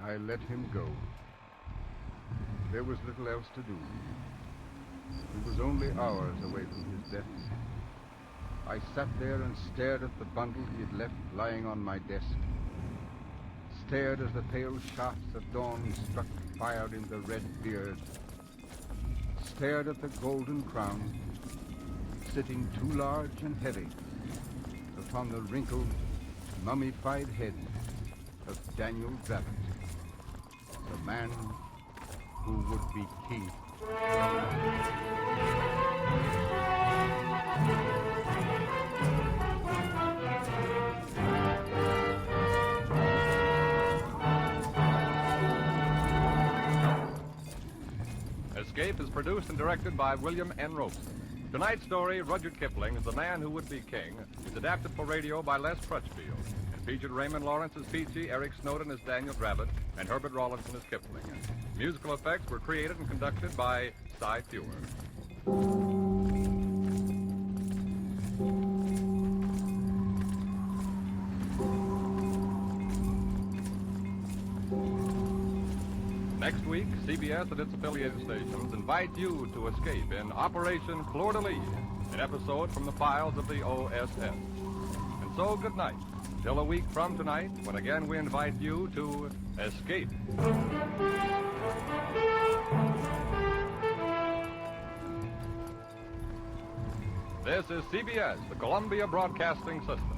I let him go. There was little else to do. He was only hours away from his death. I sat there and stared at the bundle he had left lying on my desk. Stared as the pale shafts of dawn struck fire in the red beard. Stared at the golden crown, sitting too large and heavy upon the wrinkled, mummified head of Daniel Drabbett, the man who would be king. Escape is produced and directed by William N. Robeson. Tonight's story, Rudyard Kipling is the Man Who Would Be King, is adapted for radio by Les Crutchfield and featured Raymond Lawrence as Peachy, Eric Snowden as Daniel Drabbett, and Herbert Rawlinson as Kipling. Musical effects were created and conducted by Cy Fewer. Next week, CBS and its affiliated stations invite you to escape in Operation Fleur-de-Lis, an episode from the files of the OSS. And so, good night, till a week from tonight, when again we invite you to escape. This is CBS, the Columbia Broadcasting System.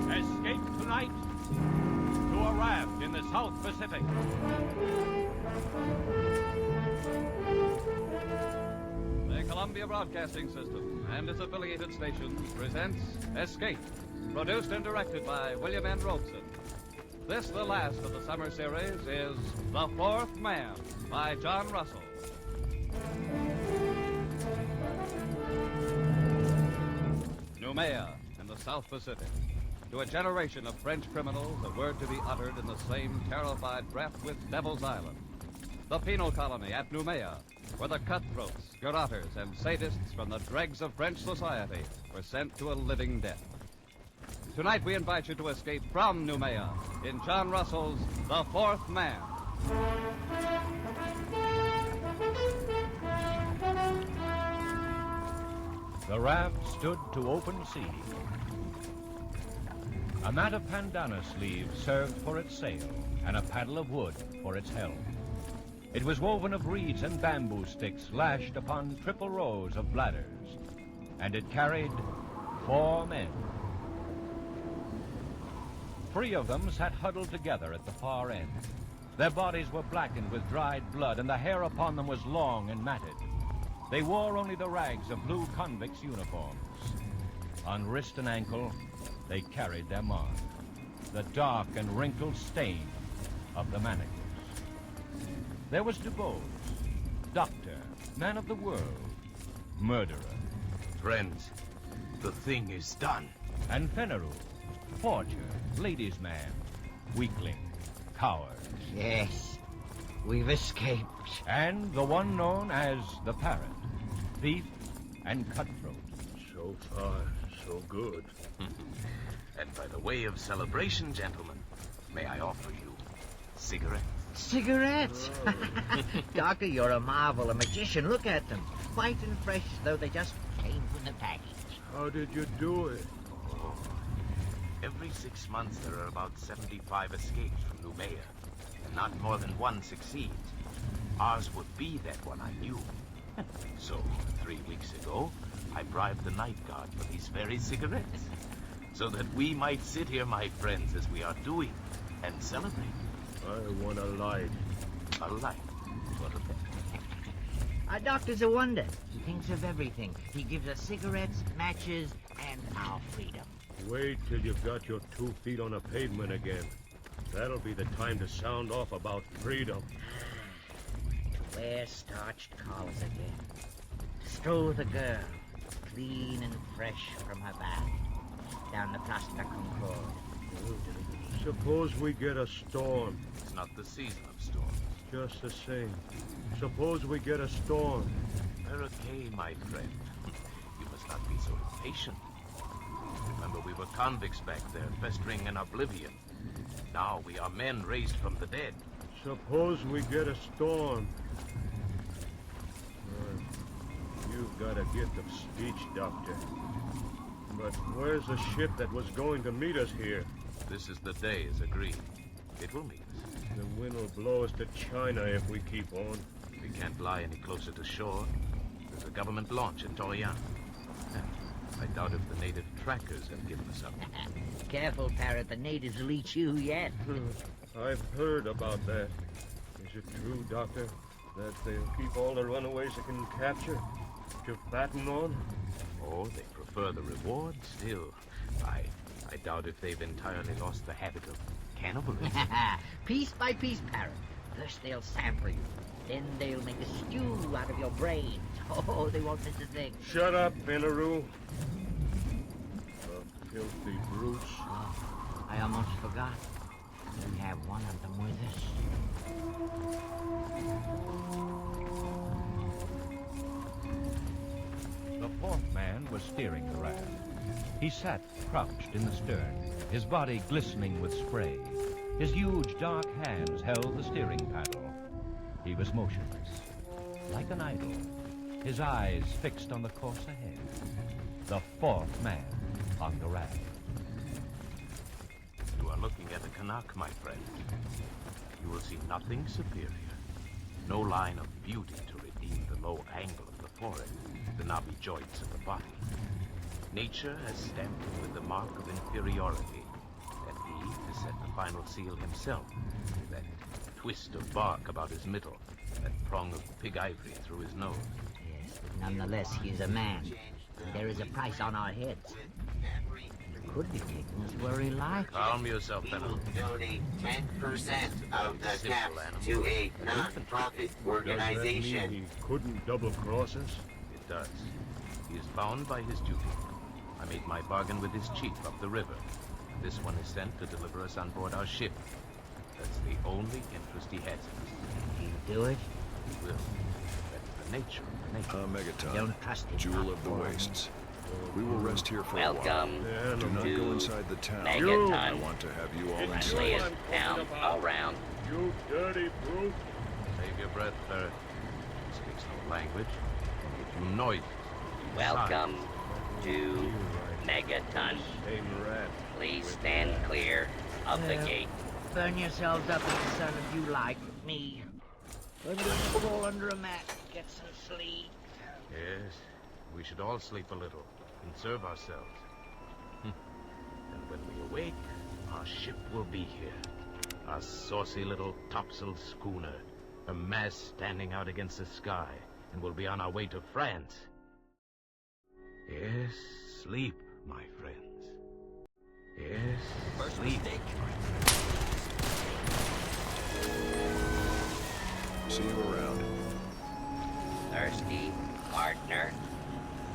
Escape tonight to a raft in the South Pacific. The Columbia Broadcasting System and its affiliated stations presents Escape, produced and directed by William N. Robeson. This, the last of the summer series, is The Fourth Man by John Russell. Noumea in the South Pacific. To a generation of French criminals, a word to be uttered in the same terrified breath with Devil's Island. The penal colony at Noumea, where the cutthroats, garrotters, and sadists from the dregs of French society were sent to a living death. Tonight we invite you to escape from Noumea in John Russell's The Fourth Man. The raft stood to open sea. A mat of pandanus leaves served for its sail, and a paddle of wood for its helm. It was woven of reeds and bamboo sticks lashed upon triple rows of bladders, and it carried 4 men. 3 of them sat huddled together at the far end. Their bodies were blackened with dried blood, and the hair upon them was long and matted. They wore only the rags of blue convicts' uniforms. On wrist and ankle, they carried their mark, the dark and wrinkled stain of the manacles. There was Dubose, doctor, man of the world, murderer. Friends, the thing is done. And Fenneru, forger, ladies' man, weakling, coward. Yes, we've escaped. And the one known as the Parrot, thief and cutthroat. So far, so good. And by the way of celebration, gentlemen, may I offer you cigarettes? Cigarettes? Doctor, you're a marvel, a magician. Look at them. White and fresh as though they just came from the package. How did you do it? Oh. Every 6 months there are about 75 escapes from Noumea, and not more than 1 succeeds. Ours would be that one, I knew. So, 3 weeks ago, I bribed the night guard for these very cigarettes, so that we might sit here, my friends, as we are doing, and celebrate. I want a light. A light? What of that? Our doctor's a wonder. He thinks of everything. He gives us cigarettes, matches, and our freedom. Wait till you've got your 2 feet on a pavement again. That'll be the time to sound off about freedom. To wear starched collars again. To throw the girl, clean and fresh from her bath, down the Place de la Concorde. Suppose we get a storm. It's not the season of storms. Just the same. Suppose we get a storm. We're okay, my friend. You must not be so impatient. Remember, we were convicts back there, festering in oblivion. Now we are men raised from the dead. Suppose we get a storm. You've got a gift of speech, Doctor. But where's the ship that was going to meet us here? This is the day, as agreed. It will meet us. The wind will blow us to China if we keep on. We can't lie any closer to shore. There's a government launch at Torian. I doubt if the native trackers have given us up. Careful, Parrot. The natives will eat you yet. I've heard about that. Is it true, Doctor, that they'll keep all the runaways they can capture to fatten on? Oh, they prefer the reward still. I doubt if they've entirely lost the habit of cannibalism. Piece by piece, Parrot. First they'll sample you. Then they'll make a stew out of your brains. Oh, they won't miss a thing. Shut up, Benaroo. The filthy brutes. Oh, I almost forgot. We have one of them with us. The fourth man was steering the raft. He sat crouched in the stern, his body glistening with spray. His huge dark hands held the steering paddle. He was motionless, like an idol, his eyes fixed on the course ahead. The fourth man on the raft. You are looking at a Canuck, my friend. You will see nothing superior. No line of beauty to redeem the low angle of the forehead, the knobby joints of the body. Nature has stamped him with the mark of inferiority, and he has set the final seal himself, that twist of bark about his middle, that prong of pig ivory through his nose. Yes, but nonetheless, he is a man. And there is a price on our heads. He could be taking us where he likes. Calm yourself, We Benno. will donate 10% of the Simple caps animal. to a non-profit Does that mean organization. he couldn't double-cross us? It does. He is bound by his duty. I made my bargain with his chief up the river. This one is sent to deliver us on board our ship. That's the only interest he has in us. He'll do it. He will. That's the nature of the nature. Megaton, Don't trust him. Jewel of the Wastes. We will rest here for a while. Welcome Do not to go inside the town. I Megaton, want to have you all inside. friendliest town around. You dirty brute. Save your breath, Ferret. He speaks no language. You noise. Welcome to Megaton. Same rat. Please stand clear of the gate. Burn yourselves up in the sun if you like. Me. I'm going to crawl under a mat. Get some sleep. Yes, we should all sleep a little, conserve ourselves. And when we awake, our ship will be here. Our saucy little topsail schooner, her mast standing out against the sky, and we'll be on our way to France. Yes, sleep, my friends. Yes, sleep. See you around. Thirsty, partner?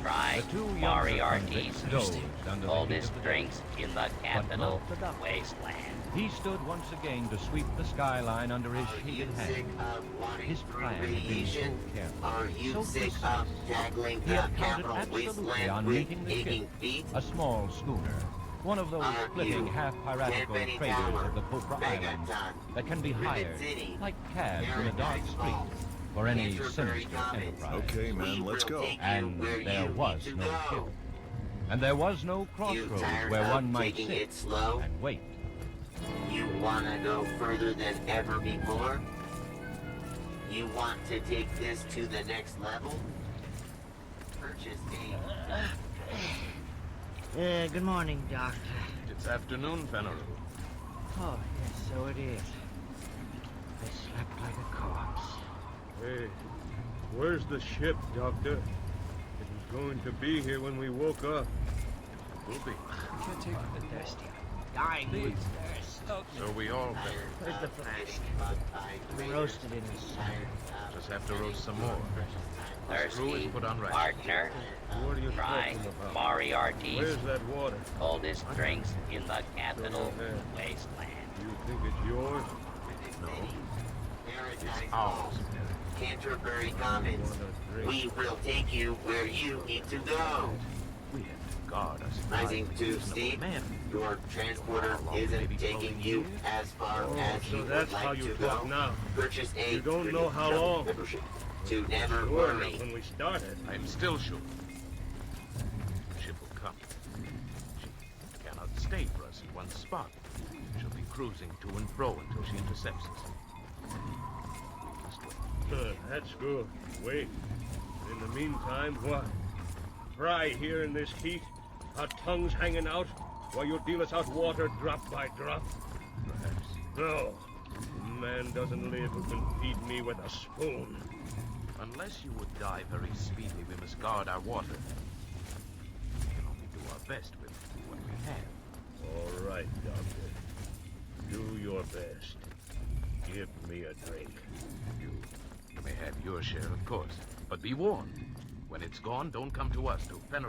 Try The two younger Moriarty's convicts dozed under the heat coldest of the day. drinks in the capital not the doctor. wasteland. He stood once again to sweep the skyline under his Are you heated sick hand. of wanting His through plan had been so radiation? careful, Are you so sick precise. of tackling He the had counted capital absolutely wasteland on with meeting the aching ship, feet? a small schooner, one of those Are flitting you half-piratical Deputy traders Tower, of the Cobra Islands Megaton, that can be Rivet hired City, like cabs in a dark Paradise street Falls, for any Canterbury sinister Commons. enterprise. Okay, man, let's go. And there was no ship. And there was no You crossroads tired where of one might taking sit it slow? and wait. You want to go further than ever before? You want to take this to the next level? Purchase a... Good morning, Doctor. It's afternoon, Fenneru. Oh, yes, so it is. I slept like a corpse. Hey, where's the ship, Doctor? It was going to be here when we woke up. Will be. The thirsty. Dying with thirst. So we all, Fenneru. Where's the flask? I'm roasted in the sun. Just have to roast some more. Screw is Thirsty, put on rice. partner. What are you Try talking about? Moriarty's Where's that water? coldest drinks in the capital Go ahead. wasteland. Do you think it's yours? No, Paradise ours. Falls, Canterbury Commons. We will take you where you need to go. We have to guard us. Rising too steep. Man, Your transporter isn't taking you as far as So you would that's how like you to talk go. now. Purchase a You don't know how travel long. membership to never Sure, worry. when we started. I'm still sure. The ship will come. She cannot stay for us in one spot. She'll be cruising to and fro until she intercepts us. We must wait. That's good. Wait. In the meantime, what? Fry here in this heat, our tongues hanging out, while you deal us out water drop by drop? Perhaps. No. Man doesn't live who can feed me with a spoon. Unless you would die very speedily, we must guard our water. We can only do our best with what we have. All right, Doctor. Do your best. Give me a drink. You may have your share, of course. But be warned. When it's gone, don't come to us, to Fenner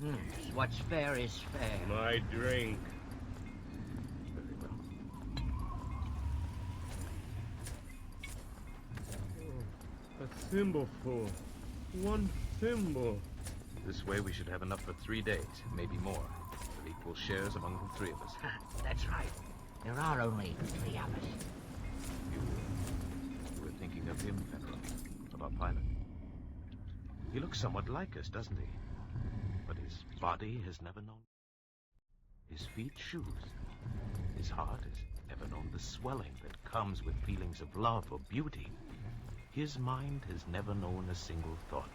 and me. What's fair is fair. My drink. Very well. A thimbleful. One thimble. This way we should have enough for 3 days, maybe more. With equal shares among the three of us. That's right. There are only 3 of us. You were thinking of him, Fenner, of our pilot. He looks somewhat like us, doesn't he? But his body has never known. His feet shoes. His heart has never known the swelling that comes with feelings of love or beauty. His mind has never known a single thought.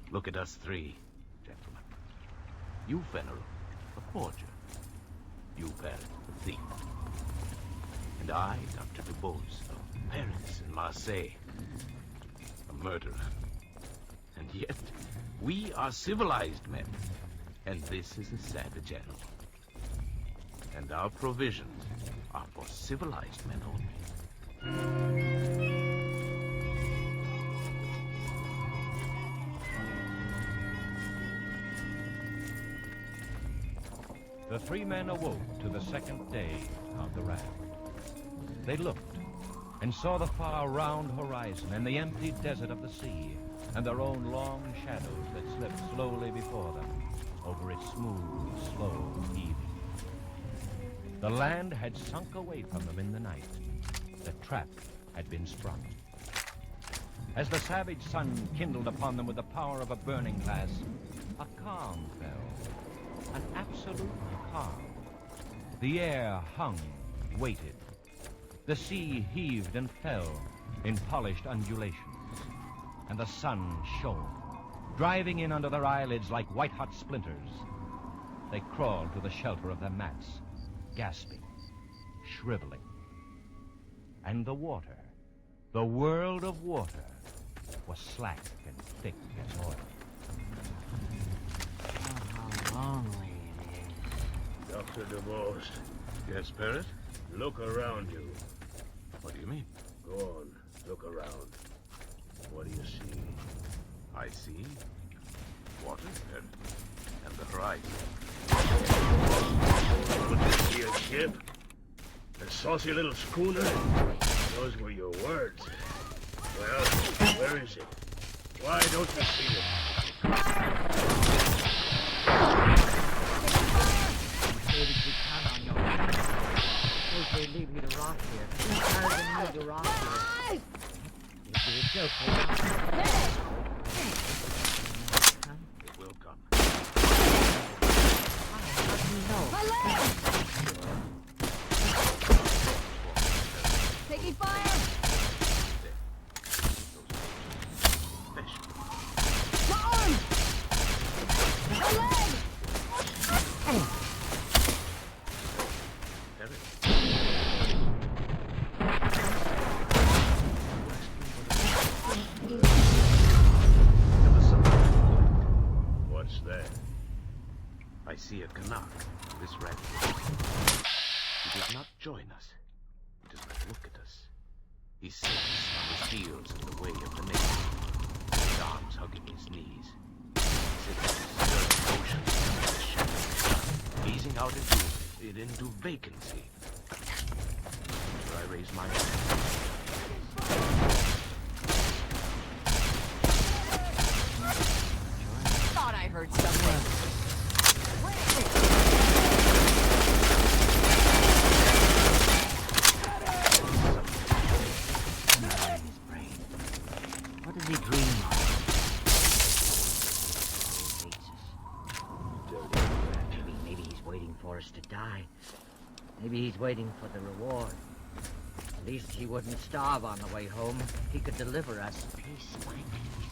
Look at us 3, gentlemen. You, Fenner, a forger. You, Barrett, a thief. And I, Dr. DuBose, of Paris and Marseille. A murderer. And yet, we are civilized men. And this is a savage animal. And our provisions are for civilized men only. The 3 men awoke to the second day of the raft. They looked and saw the far round horizon and the empty desert of the sea and their own long shadows that slipped slowly before them over its smooth, slow heaving. The land had sunk away from them in the night. The trap had been sprung. As the savage sun kindled upon them with the power of a burning glass, a calm fell, an absolute calm. The air hung, waited. The sea heaved and fell in polished undulations, and the sun shone, driving in under their eyelids like white-hot splinters. They crawled to the shelter of their mats, gasping, shriveling. And the water, the world of water, was slack and thick as oil. Oh, how lonely it is. Dr. DuBose, Yes, Barrett? look around you. What do you mean? Go on, look around. What do you see? I see water and the horizon. Would this be a ship? A saucy little schooner? Those were your words. Well, where is it? Why don't you see it? Maybe we count on your help. Suppose they leave you to rot here. It's better than me to rot here. It'd be a joke, will It will come. How do you know? Taking fire! Fish. My arm! My leg! Barrett. There was something. What's that? I see a Canuck on this raft. He did not join us. He does not look at us. He sits knees. Sitting motion in the shadows, gazing out into vacancy. So I raise my hand. Thought I heard something. What does he dream of? He hates us. Maybe he's waiting for us to die. Maybe he's waiting for the reward. At least he wouldn't starve on the way home. He could deliver us piece by piece.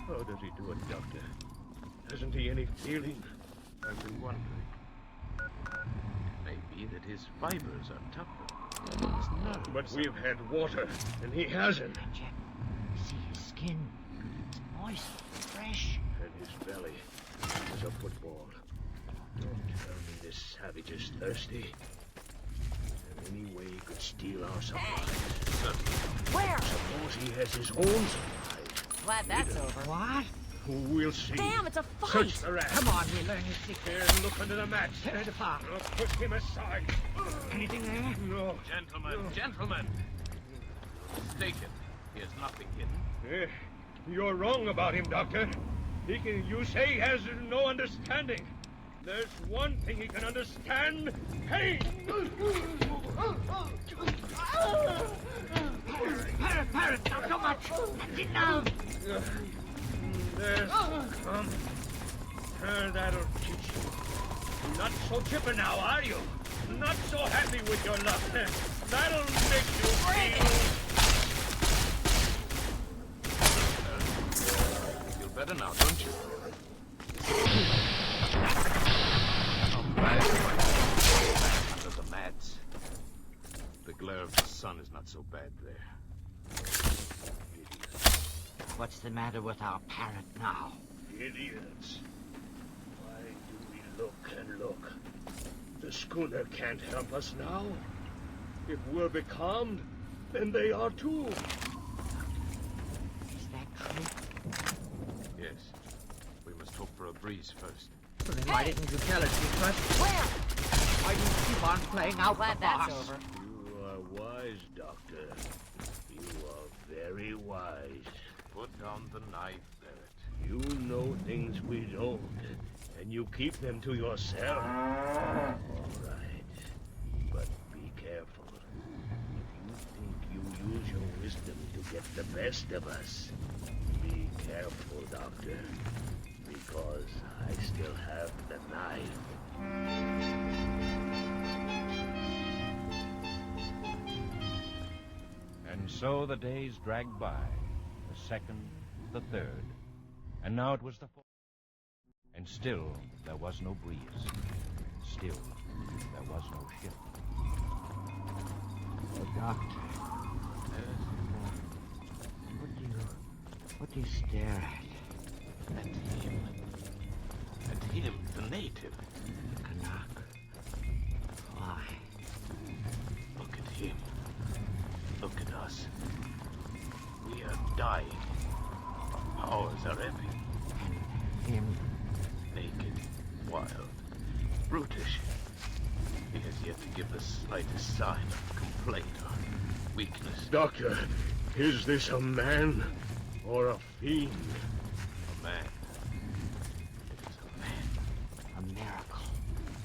How does he do it, Doctor? Hasn't he any feeling? I've been wondering. It may be that his fibers are tougher. His nerves But we've had water, and he hasn't. Jack, see his skin. It's moist, fresh. And his belly is a football. Don't tell me this savage is thirsty. And any way he could steal our supplies. Where? Suppose he has his own supplies. Glad that's over. What? We'll see. Damn, it's a fight! Search the rat. Come on, we'll learn his secret. Here, look under the mat. Tear it apart. Now push him aside. Anything there? No. Gentlemen! Mistaken. He has nothing hidden. You're wrong about him, Doctor. You say he has no understanding. There's one thing he can understand. Pain! Parrot, not so much. That's enough. There's come. That'll teach you. Not so chipper now, are you? Not so happy with your luck. That'll make you feel. You feel better now, don't you? I'm glad under the mats. The glare of the sun is not so bad there. What's the matter with our parrot now? Idiots. Why do we look and look? The schooner can't help us now. If we're becalmed, then they are too. Is that true? Yes. We must hope for a breeze first. Well, then why didn't you tell us you trusted? Where? Why do you keep on playing out Glad the that's boss? over. You are wise, Doctor. You are very wise. Put down the knife, Barrett. You know things we don't, and you keep them to yourself. All right, but be careful. If you think you use your wisdom to get the best of us, be careful, Doctor, because I still have the knife. And so the days dragged by, the second, the third, and now it was the fourth. And still there was no breeze. Still there was no ship. Oh, Doctor, what do you stare at? At him. At him, the native. Canuck. Why? Look at him. Look at us. We are dying. Ours are empty. And him. Naked. Wild. Brutish. He has yet to give the slightest sign of complaint or weakness. Doctor, is this a man or a fiend? A man. It is a man. A miracle.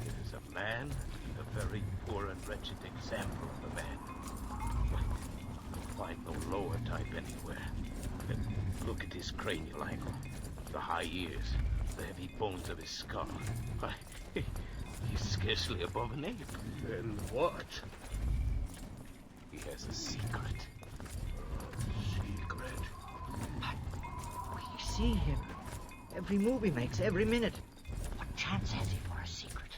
It is a man, a very poor and wretched example of a man. You'll find no lower type anywhere. And look at his cranial angle, the high ears, the heavy bones of his skull. Why, he's scarcely above an ape. And what? He has a secret. Secret. We see him. Every move he makes, every minute. What chance has he for a secret?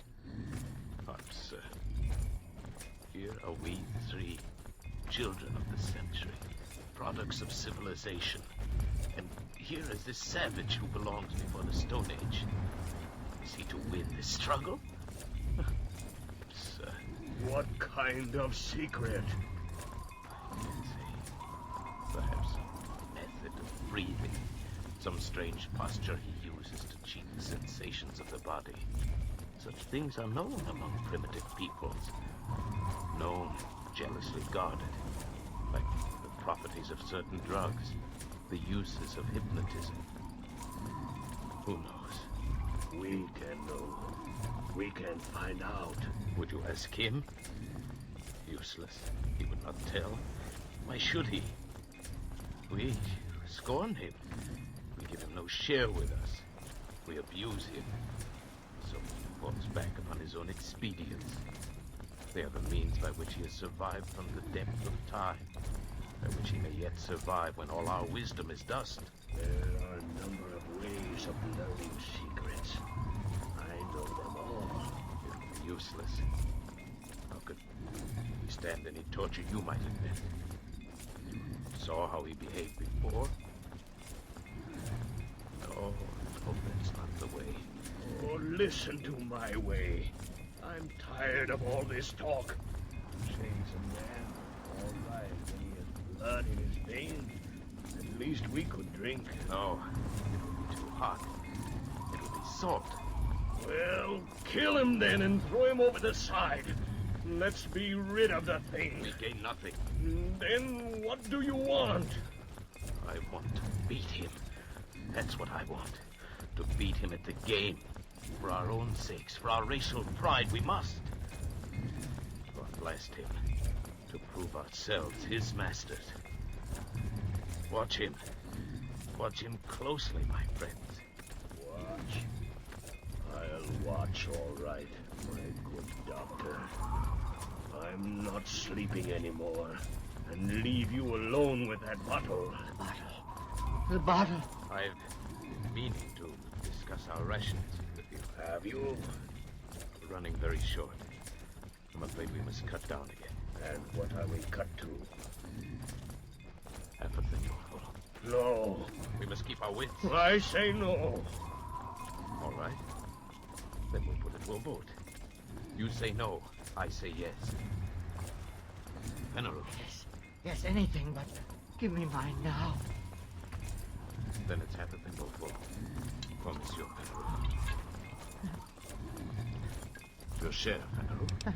I'm certain. Here are we three, children of the century, products of civilization. And here is this savage who belongs before the Stone Age. Is he to win this struggle? Sir, What kind of secret? I can't say. Perhaps a method of breathing, some strange posture he uses to cheat the sensations of the body. Such things are known among primitive peoples. Known, jealously guarded. Like the properties of certain drugs, the uses of hypnotism. Who knows? We can know. We can find out. Would you ask him? Useless. He would not tell. Why should he? We scorn him. We give him no share with us. We abuse him. So he falls back upon his own expedients. They are the means by which he has survived from the depth of time. By which he may yet survive when all our wisdom is dust. There are a number of ways of learning secrets. I know them all. It would be useless. How could we stand any torture you might invent? You saw how he behaved before? No, that's not the way. Oh, listen to my way. I'm tired of all this talk. Say's a man, all right, when he has blood in his veins. At least we could drink. No, it would be too hot. It would be salt. Well, kill him then and throw him over the side. Let's be rid of the thing. We gain nothing. Then what do you want? I want to beat him. That's what I want. To beat him at the game. For our own sakes, for our racial pride, we must. To outlast him. To prove ourselves his masters. Watch him. Watch him closely, my friends. Watch. I'll watch, all right, my good doctor. I'm not sleeping anymore. And leave you alone with that bottle. The bottle. I've been meaning to discuss our rations with you. Have you? We're running very short. I'm afraid we must cut down again. And what are we cut to? Half a thing will follow. No. We must keep our wits. I say no. All right. Then we'll put it to a vote. You say no. I say yes. Venerable. Yes, anything, but give me mine now. Then it's half a thing will follow. For Monsieur Venerable. Your share, Venerable.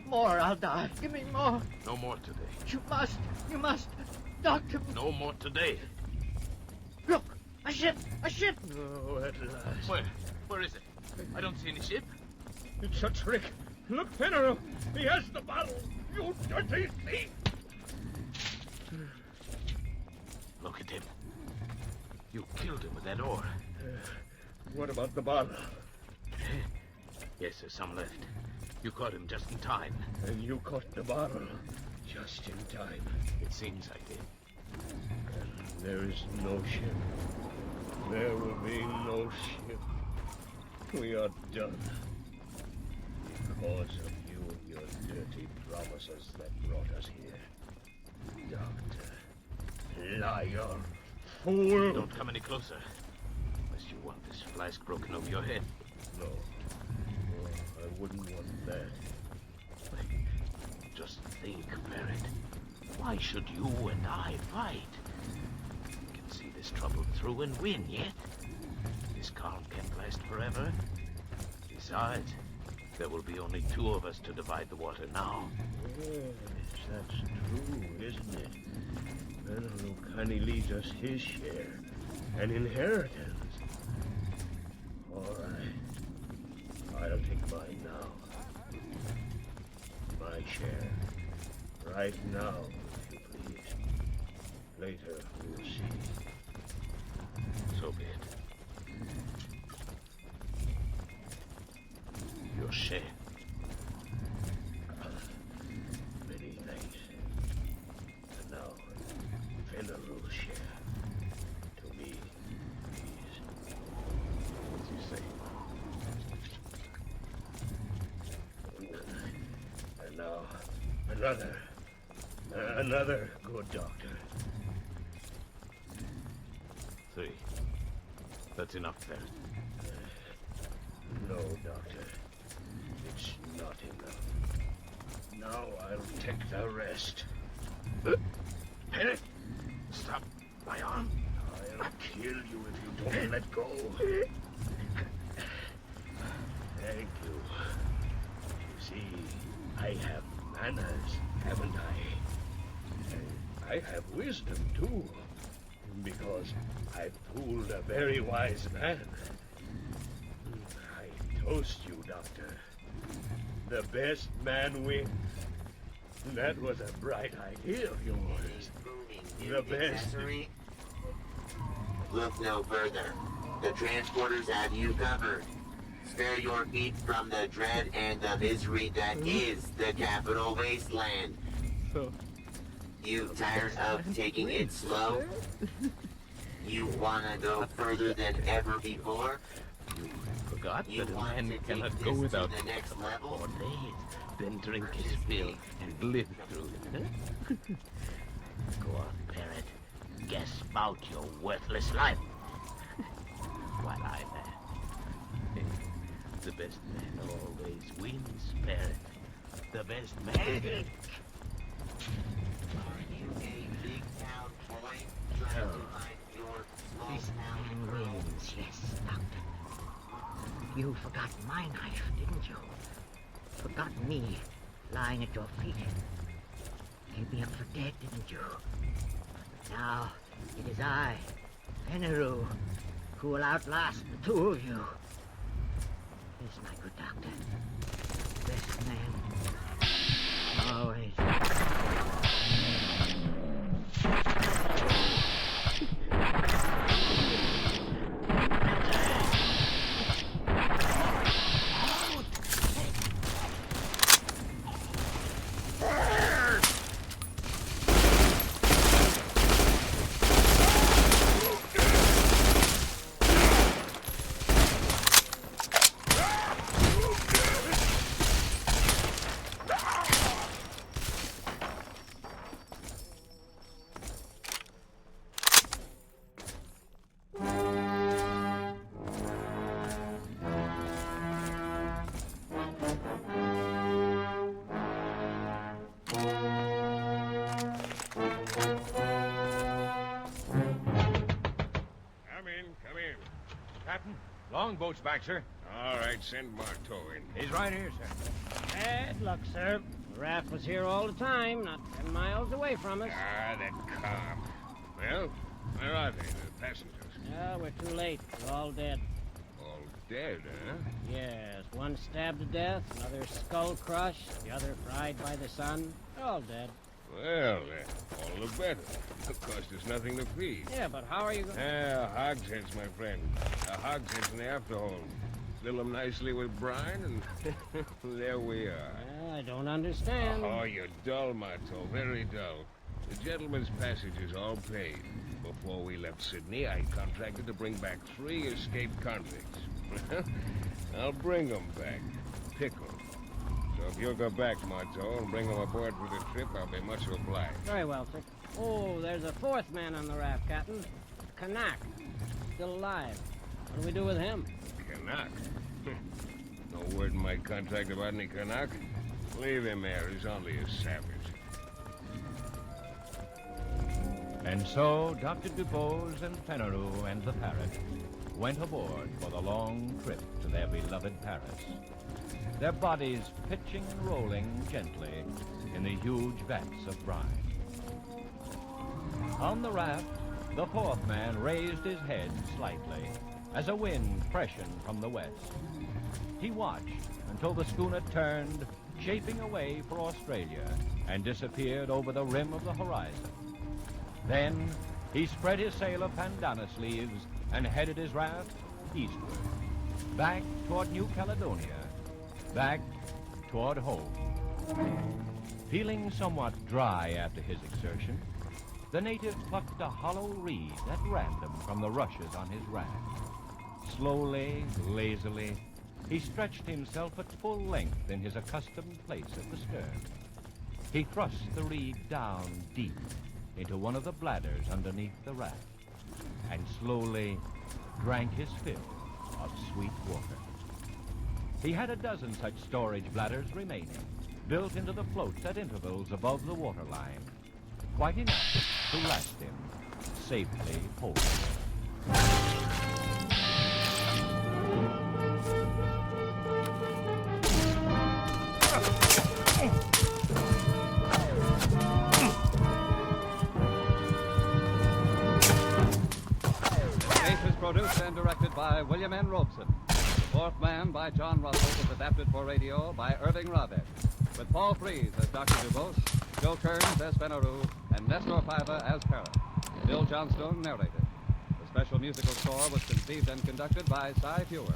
More, I'll die. Give me more. No more today. You must. Doctor. No more today. Look, a ship. Oh, at last. Where is it? I don't see any ship. It's a trick. Look, Venerable. He has the bottle. You dirty thief. Look at him. You killed him with that oar. What about the bottle? Yes, there's some left. You caught him just in time. And you caught the bottle just in time. It seems I did. And there is no ship. There will be no ship. We are done. Because of you and your dirty promises that brought us here. Doctor. Liar. Fool. Don't come any closer. Unless you want this flask broken over your head. No. Oh, I wouldn't want that. Just think, Barrett. Why should you and I fight? We can see this trouble through and win, yet. This calm can't last forever. Besides, there will be only two of us to divide the water now. Yes, that's true, isn't it? Venerable kindly leaves us his share. An inheritance. All right. I'll take mine now. My share. Right now, if you please. Later, we'll see. So be it. Your share. Many thanks. And now, Venerable's share. To me, please. As you say. And now, another good doctor. 3. That's enough, there. No, doctor. It's not enough. Now I'll take the rest. Parrot, stop my arm. I'll kill you if you don't let go. Thank you. You see, I have manners, haven't I? And I have wisdom, too. Because I fooled a very wise man. I toast you, Doctor. The best man wins. That was a bright idea of yours. The best. Accessory? Look no further. The transporters have you covered. Spare your feet from the dread and the misery that is the capital wasteland. You tired of taking it slow? You wanna go further than ever before? Forgot You that a want man to cannot take go this without to the next level? 4 days, then drink his fill and live through it. Go on, parrot. Guess about your worthless life. While I'm at the best man always wins, parrot. The best man. Are you a big town boy trying to find your small This town man girl? wins, yes, Doctor. You forgot my knife, didn't you? Forgot me lying at your feet. Gave me up for dead, didn't you? Now it is I, Veneru, who will outlast the two of you. Yes, my good doctor. Best man. Always. Come in. Captain, longboat's back, sir. All right, send Marteau in. He's right here, sir. Bad luck, sir. The raft was here all the time, not 10 miles away from us. Ah, that calm. Well, where are they, the passengers? We're too late. They're all dead. All dead, huh? Yes, one stabbed to death, another skull crushed, the other fried by the sun. They're all dead. Well, then, all the better. Of course, there's nothing to feed. Yeah, but how are you going? Hogsheads, my friend. Hogsheads in the afterhold. Fill them nicely with brine, and there we are. I don't understand. Oh, you're dull, Marteau. Very dull. The gentleman's passage is all paid. Before we left Sydney, I contracted to bring back 3 escaped convicts. I'll bring them back. Pickled. So if you'll go back, Marteau, and bring them aboard for the trip, I'll be much obliged. Very well, sir. Oh, there's a 4th man on the raft, Captain. Canuck. Still alive. What do we do with him? Canuck? No word in my contract about any Canuck. Leave him there. He's only a savage. And so Dr. Dubose and Fenneru and the parrot went aboard for the long trip to their beloved Paris, their bodies pitching and rolling gently in the huge vats of brine. On the raft, the 4th man raised his head slightly as a wind freshened from the west. He watched until the schooner turned, shaping away for Australia, and disappeared over the rim of the horizon. Then he spread his sail of bandana sleeves and headed his raft eastward, back toward New Caledonia, back toward home. Feeling somewhat dry after his exertion, the native plucked a hollow reed at random from the rushes on his raft. Slowly, lazily, he stretched himself at full length in his accustomed place at the stern. He thrust the reed down deep into one of the bladders underneath the raft, and slowly drank his fill of sweet water. He had a dozen such storage bladders remaining, built into the floats at intervals above the waterline. Quite enough to last him, safely home. Escape is produced and directed by William N. Robeson. The Fourth Man by John Russell was adapted for radio by Irving Robert, with Paul Frees as Dr. Dubose, Joe Kearns as Benaru, and Nestor Paiva as Parrot. Bill Johnstone narrated. The special musical score was conceived and conducted by Cy Fewer.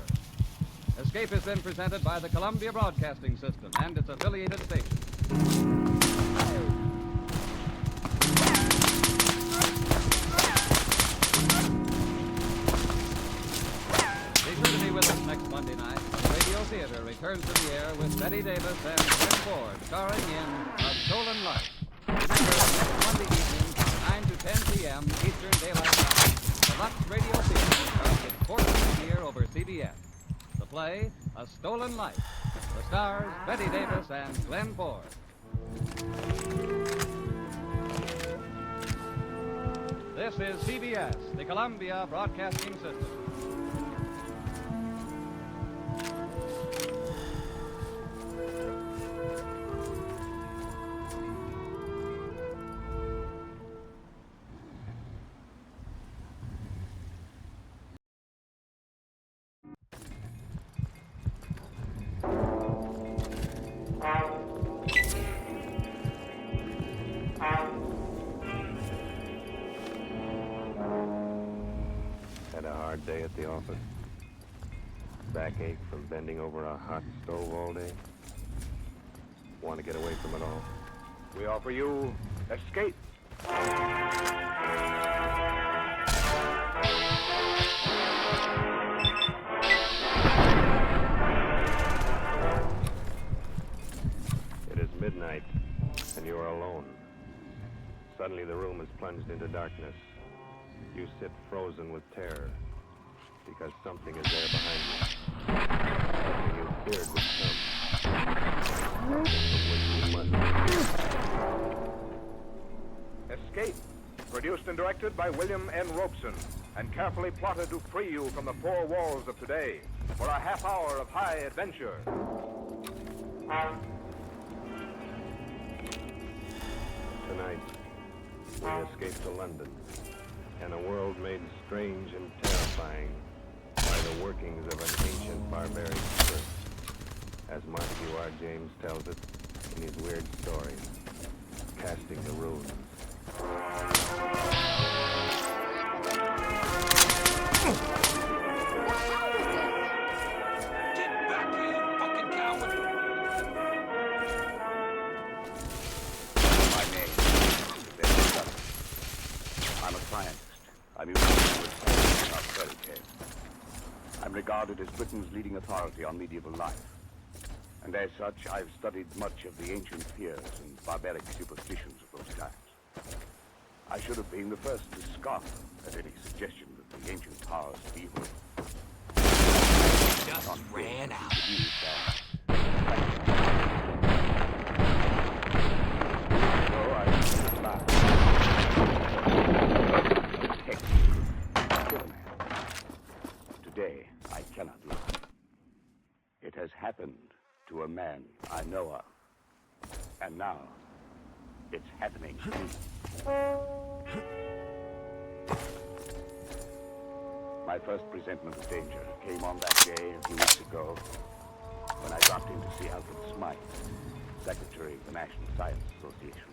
Escape is then presented by the Columbia Broadcasting System and its affiliated stations. With us next Monday night, Radio Theater returns to the air with Betty Davis and Glenn Ford, starring in A Stolen Life. Remember, next Monday evening, 9 to 10 p.m. Eastern Daylight Time, the Lux Radio Theater starts its 14th year over CBS. The play, A Stolen Life. The stars, Betty Davis and Glenn Ford. This is CBS, the Columbia Broadcasting System. Had a hard day at the office. Backache from bending over a hot stove all day. Want to get away from it all. We offer you escape. It is midnight, and you are alone. Suddenly the room is plunged into darkness. You sit frozen with terror, because something is there behind you. Something you feared would come. Something from which you must. Escape, produced and directed by William N. Robeson, and carefully plotted to free you from the four walls of today for a half hour of high adventure. Tonight, we escape to London, and a world made strange and terrifying by the workings of an ancient barbaric spirit, as Matthew R. James tells it in his weird story, Casting the Runes. Get back here, you fucking coward! My name is Ben Sutton. I'm a scientist. I'm used to research about fairy tales. I'm regarded as Britain's leading authority on medieval life. And as such, I've studied much of the ancient fears and barbaric superstitions of those times. I should have been the first to scoff at any suggestion that the ancient powers of evil Just ran out. So I laughed. Today, I cannot lie. It has happened to a man I know of. And now, it's happening to me. My first presentiment of danger came on that day a few weeks ago when I dropped in to see Alfred Smythe, Secretary of the National Science Association.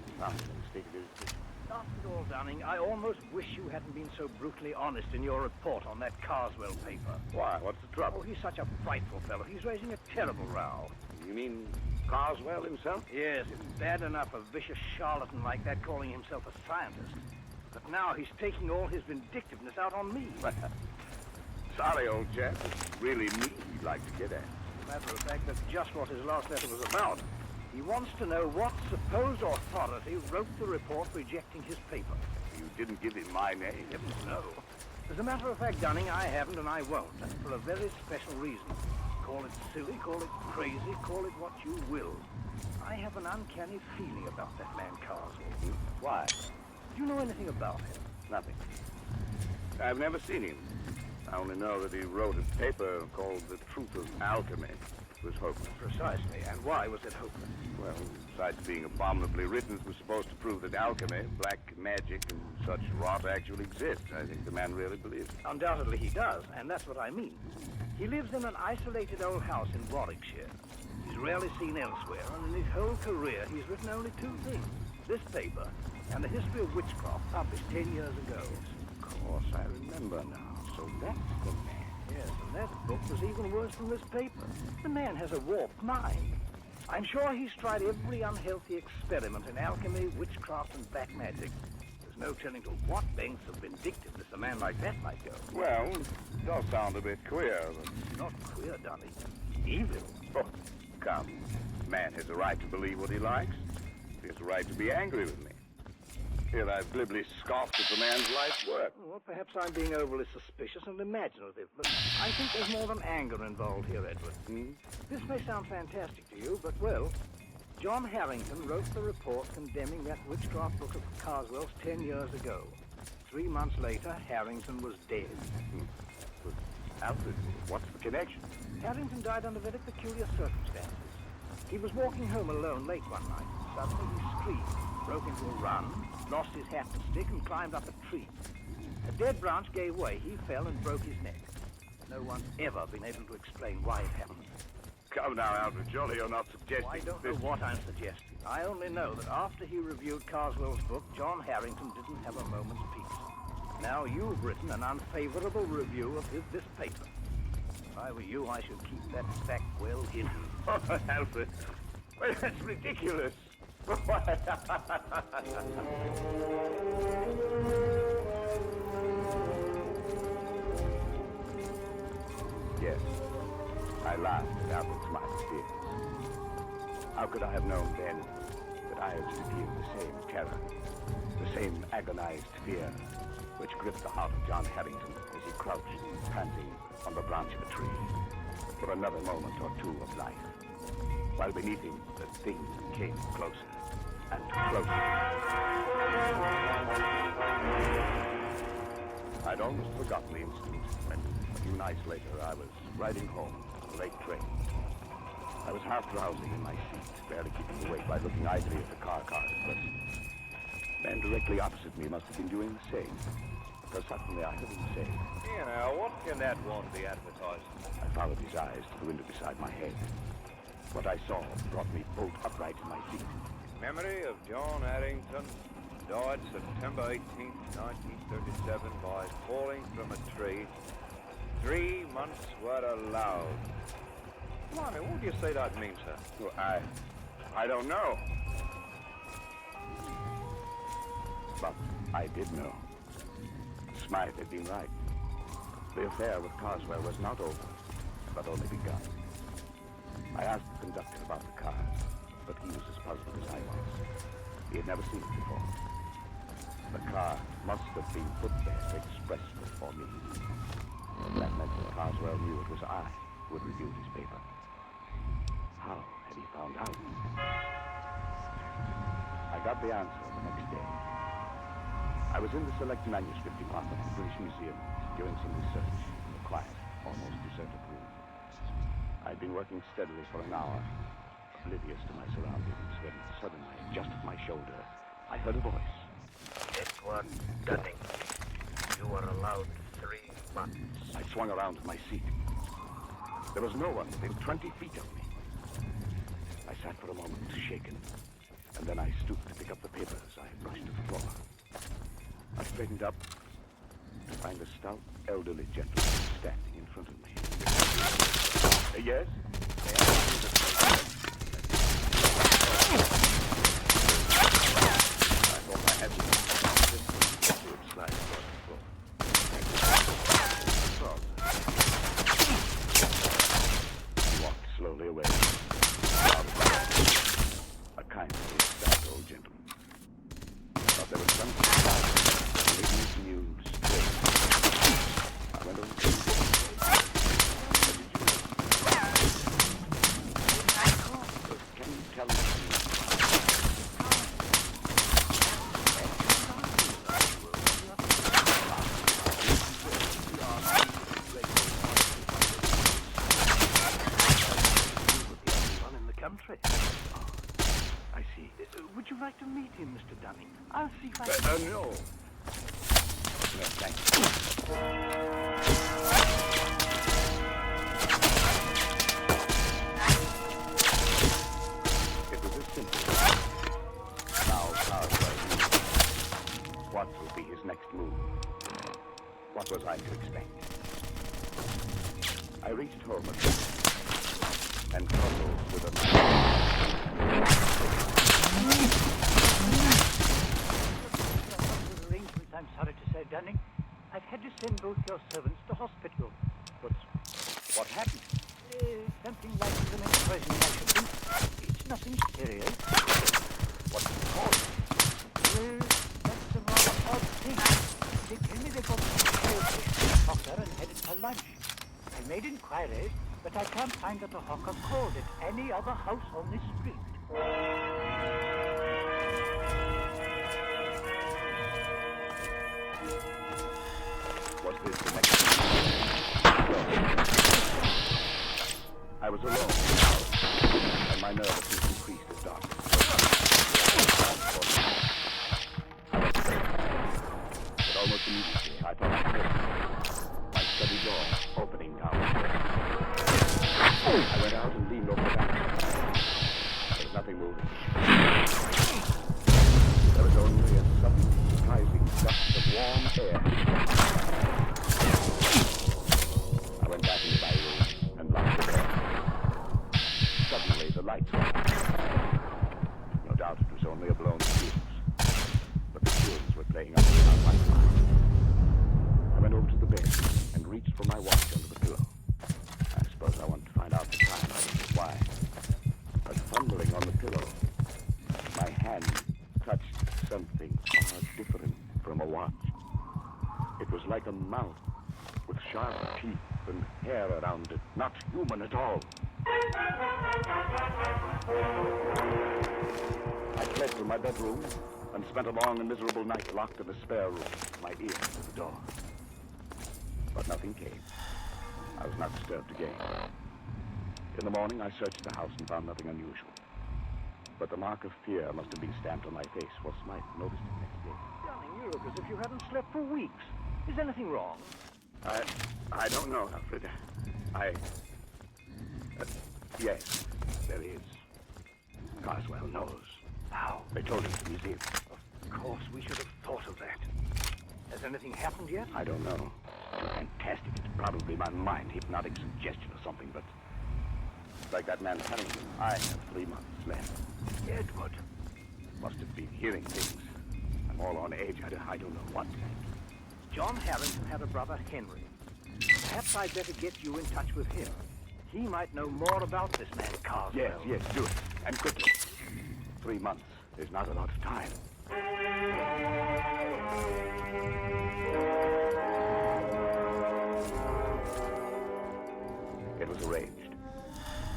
He found me in a state of irritation. After all, Downing, I almost wish you hadn't been so brutally honest in your report on that Carswell paper. Why? What's the trouble? Oh, he's such a frightful fellow. He's raising a terrible row. You mean Carswell himself? Yes, it's bad enough a vicious charlatan like that calling himself a scientist. But now he's taking all his vindictiveness out on me. Sorry, old chap. It's really me he'd like to get at. As a matter of fact, that's just what his last letter was about. He wants to know what supposed authority wrote the report rejecting his paper. You didn't give him my name? Heavens, no. As a matter of fact, Dunning, I haven't and I won't, and for a very special reason. Call it silly, call it crazy, call it what you will. I have an uncanny feeling about that man Carswell. Why? Do you know anything about him? Nothing. I've never seen him. I only know that he wrote a paper called The Truth of Alchemy. It was hopeless. Precisely. And why was it hopeless? Well, besides being abominably written, it was supposed to prove that alchemy, black magic, and such rot actually exist. I think the man really believed it. Undoubtedly he does, and that's what I mean. He lives in an isolated old house in Warwickshire. He's rarely seen elsewhere, and in his whole career he's written only two things. This paper and the history of witchcraft published 10 years ago. Of course, I remember now. So that's the man. Yes, and that book was even worse than this paper. The man has a warped mind. I'm sure he's tried every unhealthy experiment in alchemy, witchcraft, and black magic. There's no telling to what lengths of vindictiveness a man like that might go. Well, it does sound a bit queer, but... Not queer, Dunny. Evil. Oh, come. Man has a right to believe what he likes. He has a right to be angry with me. Here I've glibly scoffed at the man's life's work. Well, perhaps I'm being overly suspicious and imaginative, but I think there's more than anger involved here, Edward. This may sound fantastic to you, but, well, John Harrington wrote the report condemning that witchcraft book of Carswell's 10 years ago. 3 months later, Harrington was dead. But, Alfred, what's the connection? Harrington died under very peculiar circumstances. He was walking home alone late one night. Suddenly he screamed, broke into a run, lost his hat and stick, and climbed up a tree. A dead branch gave way. He fell and broke his neck. No one's ever been able to explain why it happened. Come now, Alfred, surely you're not suggesting... I don't know what I'm suggesting. I only know that after he reviewed Carswell's book, John Harrington didn't have a moment's peace. Now you've written an unfavorable review of this paper. If I were you, I should keep that fact well hidden. Oh, Alfred, well, that's ridiculous. Yes, I laughed at Albert's smart fears. How could I have known then that I was to feel the same terror, the same agonized fear which gripped the heart of John Harrington as he crouched, panting, on the branch of a tree for another moment or two of life, while beneath him the thing came closer and closer. I'd almost forgotten the instant when, a few nights later, I was riding home on a late train. I was half drowsing in my seat, barely keeping awake by looking idly at the car cars, but the man directly opposite me must have been doing the same, because suddenly I heard him say, "Here now, what can that one be advertising?" I followed his eyes to the window beside my head. What I saw brought me bolt upright in my seat. Memory of John Harrington, died September 18th, 1937 by falling from a tree. 3 months were allowed. Blimey, what do you say that means, sir? Well, I don't know. But I did know. Smythe had been right. The affair with Carswell was not over, but only begun. I asked the conductor about the car, but he was as puzzled as I was. He had never seen it before. The car must have been put there expressly for me. That meant that Carswell knew it was I who had reviewed his paper. How had he found out? I got the answer the next day. I was in the select manuscript department of the British Museum doing some research in a quiet, almost deserted room. I'd been working steadily for an hour, oblivious to my surroundings, when suddenly, just at my shoulder, I heard a voice. Edward Dunning, you were allowed 3 months. I swung around in my seat. There was no one within 20 feet of me. I sat for a moment, shaken, and then I stooped to pick up the papers I brushed to the floor. I straightened up to find a stout, elderly gentleman standing in front of me. Yes? I thought I had to slide across the floor. He walked slowly away. A kindly, stout old gentleman. But there was something about him that made me muse. I went over to him. Can you tell me? Alfred? Oh, I see. Would you like to meet him, Mr. Dunning? I'll see if I can... No. No, thank you. It was as simple. Now, what will be his next move? What was I to expect? I reached home and crumbled with a knife. Arrangements, I'm sorry to say, Dunning. I've had to send both your servants to hospital. But what happened? Something like limit poisoning, I should think. It's nothing serious. What's the cause? Well, that's a rather odd thing. They tell me they got some shellfish from the hawker and headed for lunch. I made inquiries, but I can't find that the hawker called at any other house on this street. Was this the next one? I was alone, and my nervousness increased as darkness. But almost immediately, I thought I heard my study door opening downstairs. I went out and leaned over the back. There was nothing moving. There was only a sudden, surprising gust of warm air. I went back into my room and locked the door. Suddenly, the lights went on. No doubt it was only a blown fuse, but the tunes were playing up without my mind. I went over to the bed and reached for my watch under the pillow. I suppose I wanted to find out the time. I didn't know why. But fumbling on the pillow, my hand touched something far different from a watch. It was like a mouth with sharp teeth and hair around it, not human at all. I fled from my bedroom and spent a long and miserable night locked in the spare room, my ear to the door. But nothing came. I was not disturbed again. In the morning, I searched the house and found nothing unusual. But the mark of fear must have been stamped on my face, for Smythe noticed it next day. Darling, you look as if you hadn't slept for weeks. Is anything wrong? I don't know, Alfred. Yes, there is. Carswell knows. How? They told him at the museum. Of course, we should have thought of that. Has anything happened yet? I don't know. Too fantastic. It's probably my mind, hypnotic suggestion or something, but... like that man Harrington, I have 3 months left. Edward. Must have been hearing things. I'm all on edge. I don't know what to think. John Harrington had a brother, Henry. Perhaps I'd better get you in touch with him. He might know more about this man, Carswell. Yes, do it. And quickly. 3 months. There's not a lot of time. It was arranged.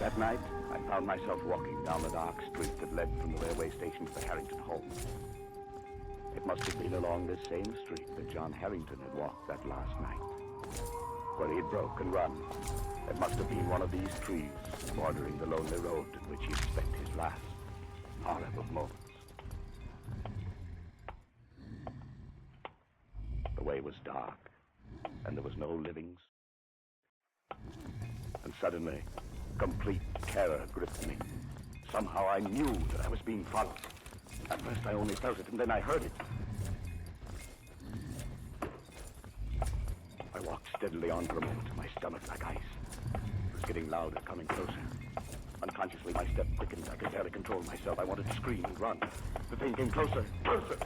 That night, I found myself walking down the dark street that led from the railway station to the Harrington home. It must have been along this same street that John Harrington had walked that last night, where he had broke and run. It must have been one of these trees bordering the lonely road in which he had spent his last horrible moments. The way was dark, and there was no living. And suddenly, complete terror gripped me. Somehow I knew that I was being followed. At first I only felt it, and then I heard it. I walked steadily on for a moment, my stomach like ice. It was getting louder, coming closer. Unconsciously, my step quickened. I could barely control myself. I wanted to scream and run. The thing came closer, closer.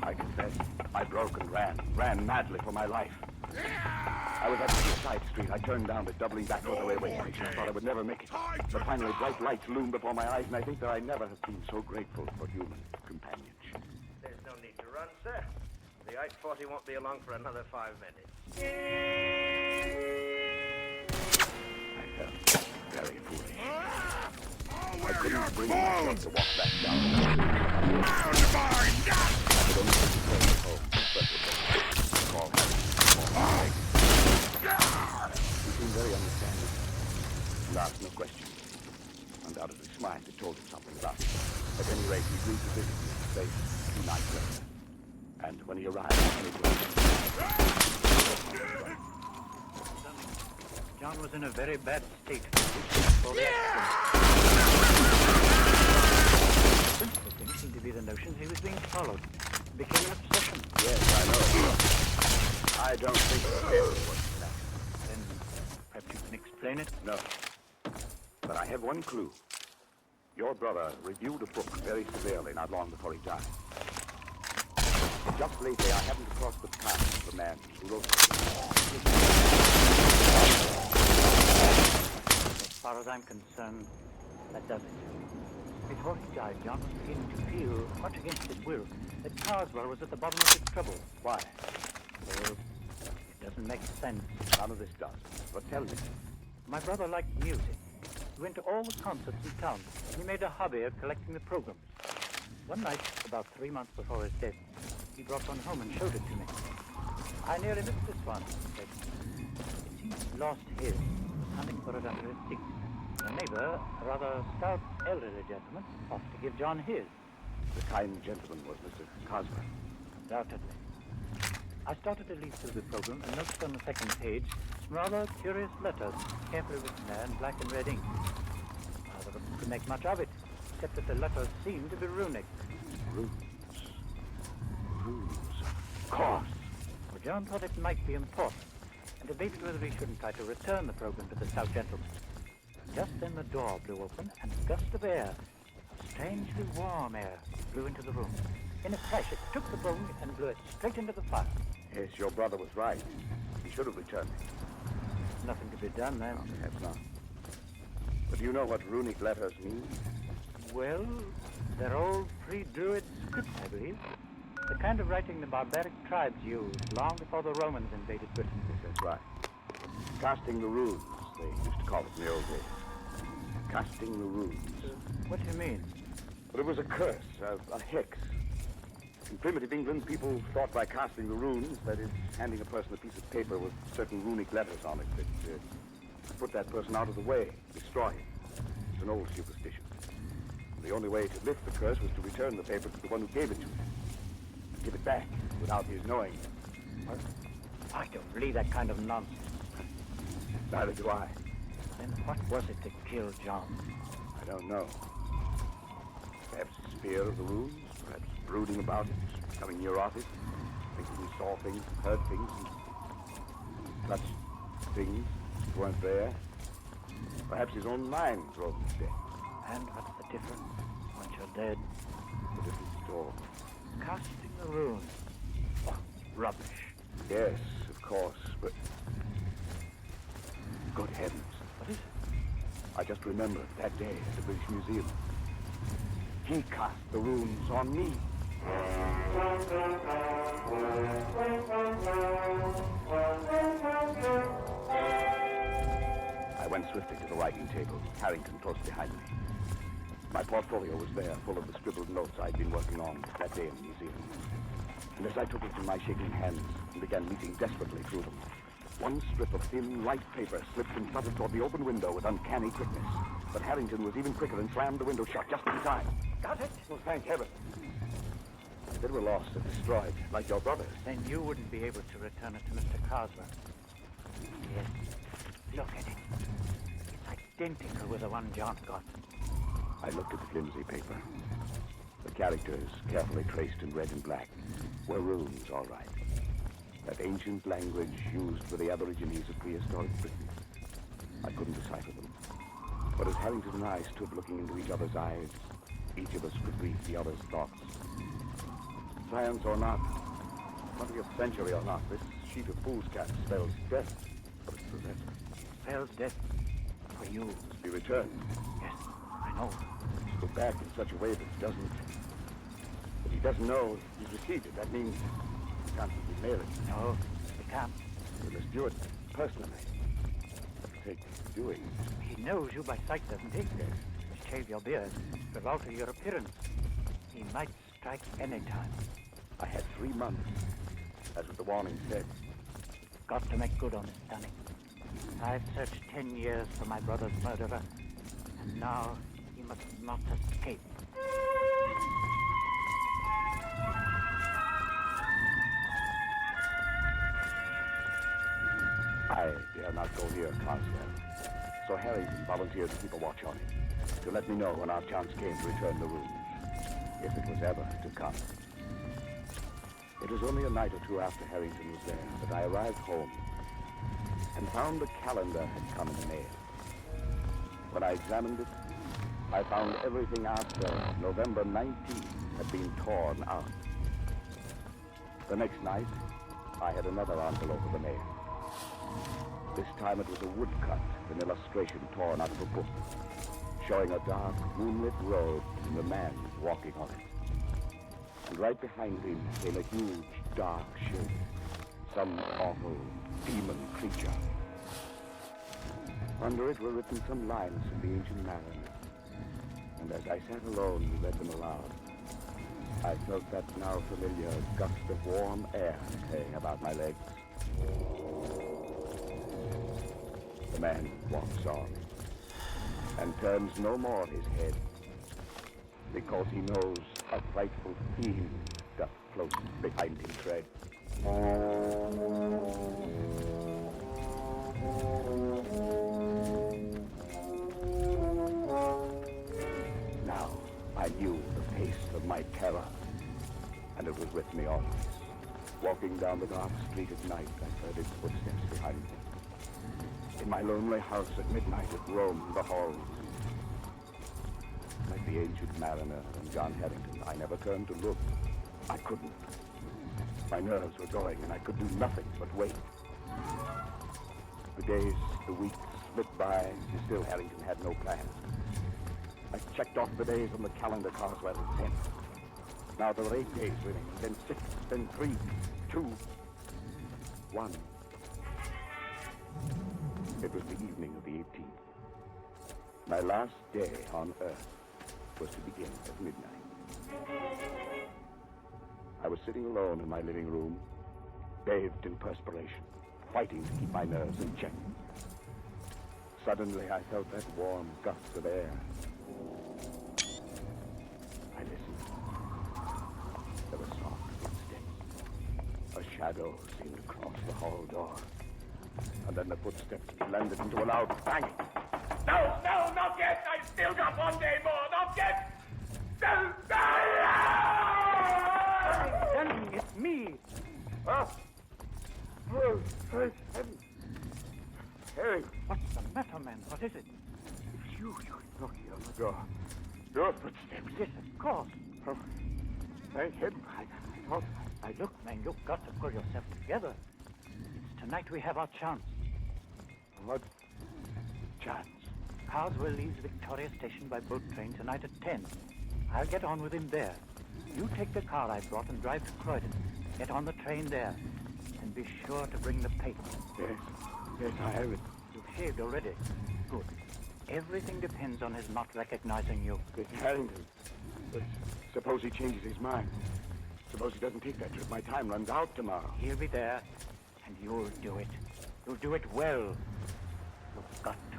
I confess, I broke and ran madly for my life. I was at a side street. I turned down it, doubling back toward the railway station. I thought I would never make it. But finally, bright lights loomed before my eyes, and I think that I never have been so grateful for human companionship. There's no need to run, sir. The 840 won't be along for another 5 minutes. I felt very foolish. I couldn't bring myself to walk back down the street. I could only control the home, but call Harry. question. Undoubtedly, Smythe had told him something about it. At any rate, he agreed to visit me at the station 2 nights later. And when he arrived, John was in a very bad state before the accident. The principal thing seemed to be the notion he was being followed. It became an obsession. Yes, I know. I don't think it was that. Then perhaps you can explain it? No. But I have one clue. Your brother reviewed a book very severely not long before he died. Just lately, I happened across the path of the man who wrote it. As far as I'm concerned, that does it. Before he died, John was beginning to feel, much against his will, that Carswell was at the bottom of his trouble. Why? Well, it doesn't make sense. None of this does. But tell me. My brother liked music. He went to all the concerts in town, and he made a hobby of collecting the programs. One night, about 3 months before his death, he brought one home and showed it to me. I nearly missed this one, he said. It seems he lost his, was hunting for it under his seat. A neighbor, a rather stout, elderly gentleman, offered to give John his. The kind gentleman was Mr. Carswell. Undoubtedly. I started to leaf through the program and noticed on the second page some rather curious letters, carefully written there in black and red ink. Neither of us could make much of it, except that the letters seemed to be runic. Runes. Of course. Well, John thought it might be important, and debated whether he shouldn't try to return the program to the stout gentleman. Just then the door blew open, and a gust of air, a strangely warm air, blew into the room. In a flash, it took the bone and blew it straight into the fire. Yes, your brother was right. He should have returned it. Nothing to be done then. No, perhaps not. But do you know what runic letters mean? Well, they're old pre-Druid script, I believe. The kind of writing the barbaric tribes used long before the Romans invaded Britain. Yes, that's right. Casting the runes, they used to call it in the old days. Casting the runes. What do you mean? Well, it was a curse, a hex. In primitive England, people thought by casting the runes, that is, handing a person a piece of paper with certain runic letters on it, that put that person out of the way, destroy him. It's an old superstition. The only way to lift the curse was to return the paper to the one who gave it to him. Give it back without his knowing. Well, I don't believe that kind of nonsense. Neither do I. Then what was it that killed John? I don't know. Perhaps fear of the runes, perhaps brooding about it, coming near of it, thinking he saw things, heard things, and touched things that weren't there. Perhaps his own mind drove him to death. And what's the difference once you're dead? A different story. Casting the runes. Oh, rubbish. Yes, of course, but... Good heavens. What is it? I just remembered that day at the British Museum. He cast the runes on me. I went swiftly to the writing table, Harrington close behind me. My portfolio was there, full of the scribbled notes I'd been working on that day in the museum. And as I took it in my shaking hands and began leafing desperately through them, one strip of thin, light paper slipped and fluttered toward the open window with uncanny quickness. But Harrington was even quicker and slammed the window shut just in time. Got it? Well, thank heaven. If it were lost or destroyed, like your brother's. Then you wouldn't be able to return it to Mr. Carswell. Yes. Look at it. It's identical with the one John got. I looked at the flimsy paper. The characters, carefully traced in red and black, were runes, all right. That ancient language used for the Aborigines of prehistoric Britain. I couldn't decipher them. But as Harrington and I stood looking into each other's eyes, each of us could read the other's thoughts. Science or not, 20th century or not, this sheet of foolscap spells death for its possessor. Spells death for you. To be returned. Yes, I know. To go back in such a way that he doesn't know he's received it. That means he can't simply mail it. No, he can't. We must do it personally. Take doing. He knows you by sight, doesn't he? Yes. Shave your beard. Will alter your appearance. He might strike any time. I had 3 months. That's what the warning said. Got to make good on it, Dunning. I've searched 10 years for my brother's murderer, And now he must not escape. I dare not go near Carswell, so Harrington volunteered to keep a watch on him, to let me know when our chance came to return the rooms, if it was ever to come. It was only a night or two after Harrington was there that I arrived home and found the calendar had come in the mail. When I examined it, I found everything after November 19th had been torn out. The next night, I had another envelope of the mail. This time it was a woodcut, an illustration torn out of a book, showing a dark, moonlit road and a man walking on it. And right behind him came a huge, dark shape, some awful demon creature. Under it were written some lines from the ancient mariner. And as I sat alone and read them aloud, I felt that now familiar gust of warm air playing about my legs. The man walks on and turns no more his head, because he knows a frightful fiend doth close behind him tread. Now I knew the pace of my terror, and it was with me always. Walking down the dark street at night, I heard its footsteps behind me. In my lonely house at midnight, it roamed the halls. Like the ancient mariner and John Harrington, I never turned to look. I couldn't. My nerves were going, and I could do nothing but wait. The days, the weeks slipped by, and still Harrington had no plan. I checked off the days on the calendar Carswell had sent. Now there were 8 days remaining, then 6, then 3, 2, 1. It was the evening of the 18th. My last day on Earth was to begin at midnight. I was sitting alone in my living room, bathed in perspiration, fighting to keep my nerves in check. Suddenly, I felt that warm gust of air. I listened. There were soft footsteps. A shadow seemed to cross the hall door. And then the footsteps blended into a loud banging. No, not yet! I still got 1 day more! Not yet! Harry, it's me! Oh, thank heaven. Harry! What's the matter, man? What is it? It's you. You're knocking on the door. Your footsteps. Yes, of course. Oh, thank heaven. I thought... Now, look, man, you've got to pull yourself together. It's tonight we have our chance. What chance? Carswell leaves Victoria Station by boat train tonight at 10. I'll get on with him there. You take the car I brought and drive to Croydon. Get on the train there. And be sure to bring the paper. Yes, I have it. You've shaved already. Good. Everything depends on his not recognizing you. It's Harrington. But suppose he changes his mind. Suppose he doesn't take that trip. My time runs out tomorrow. He'll be there, and you'll do it. You'll do it well. You've got to.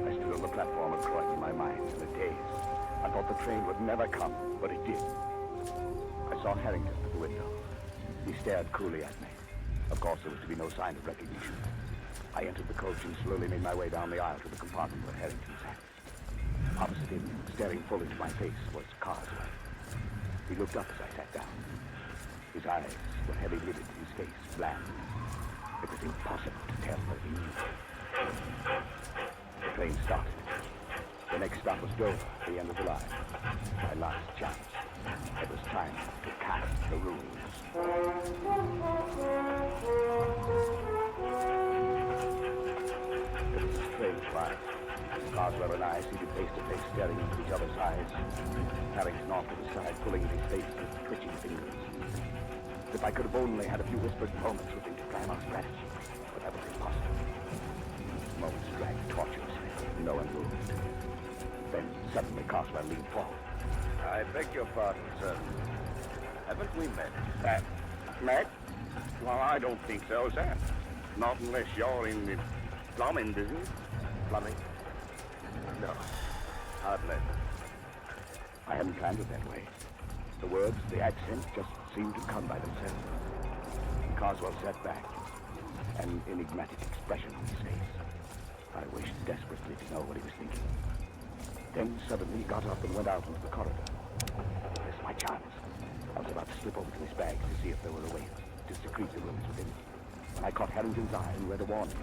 I stood on the platform at Croydon in my mind in a daze. I thought the train would never come, but it did. I saw Harrington at the window. He stared coolly at me. Of course, there was to be no sign of recognition. I entered the coach and slowly made my way down the aisle to the compartment where Harrington sat. Opposite him, staring full into my face, was Carswell. He looked up as I sat down. His eyes were heavy-lidded, his face bland. It was impossible to tell whether he knew. The train started. The next stop was Dover, the end of the line. My last chance. It was time to cast the rules. It was a strange ride. Carswell and I seated face to face, staring into each other's eyes. Harrington off to the side, pulling at his face with twitching fingers. If I could have only had a few whispered moments with him to plan our strategy, but that was impossible. Moments dragged tortuously. No one moved. Then suddenly Carswell leaned forward. I beg your pardon, sir. Haven't we met? Met? Well, I don't think so, sir. Not unless you're in the plumbing business. Plumbing? No. Hardly. I hadn't planned it that way. The words, the accent just seemed to come by themselves. And Carswell sat back, an enigmatic expression on his face. I wished desperately to know what he was thinking. Then suddenly he got up and went out into the corridor. This is my chance. I was about to slip over to his bag to see if there were a way to secrete the rooms within. When I caught Harrington's eye and read a warning.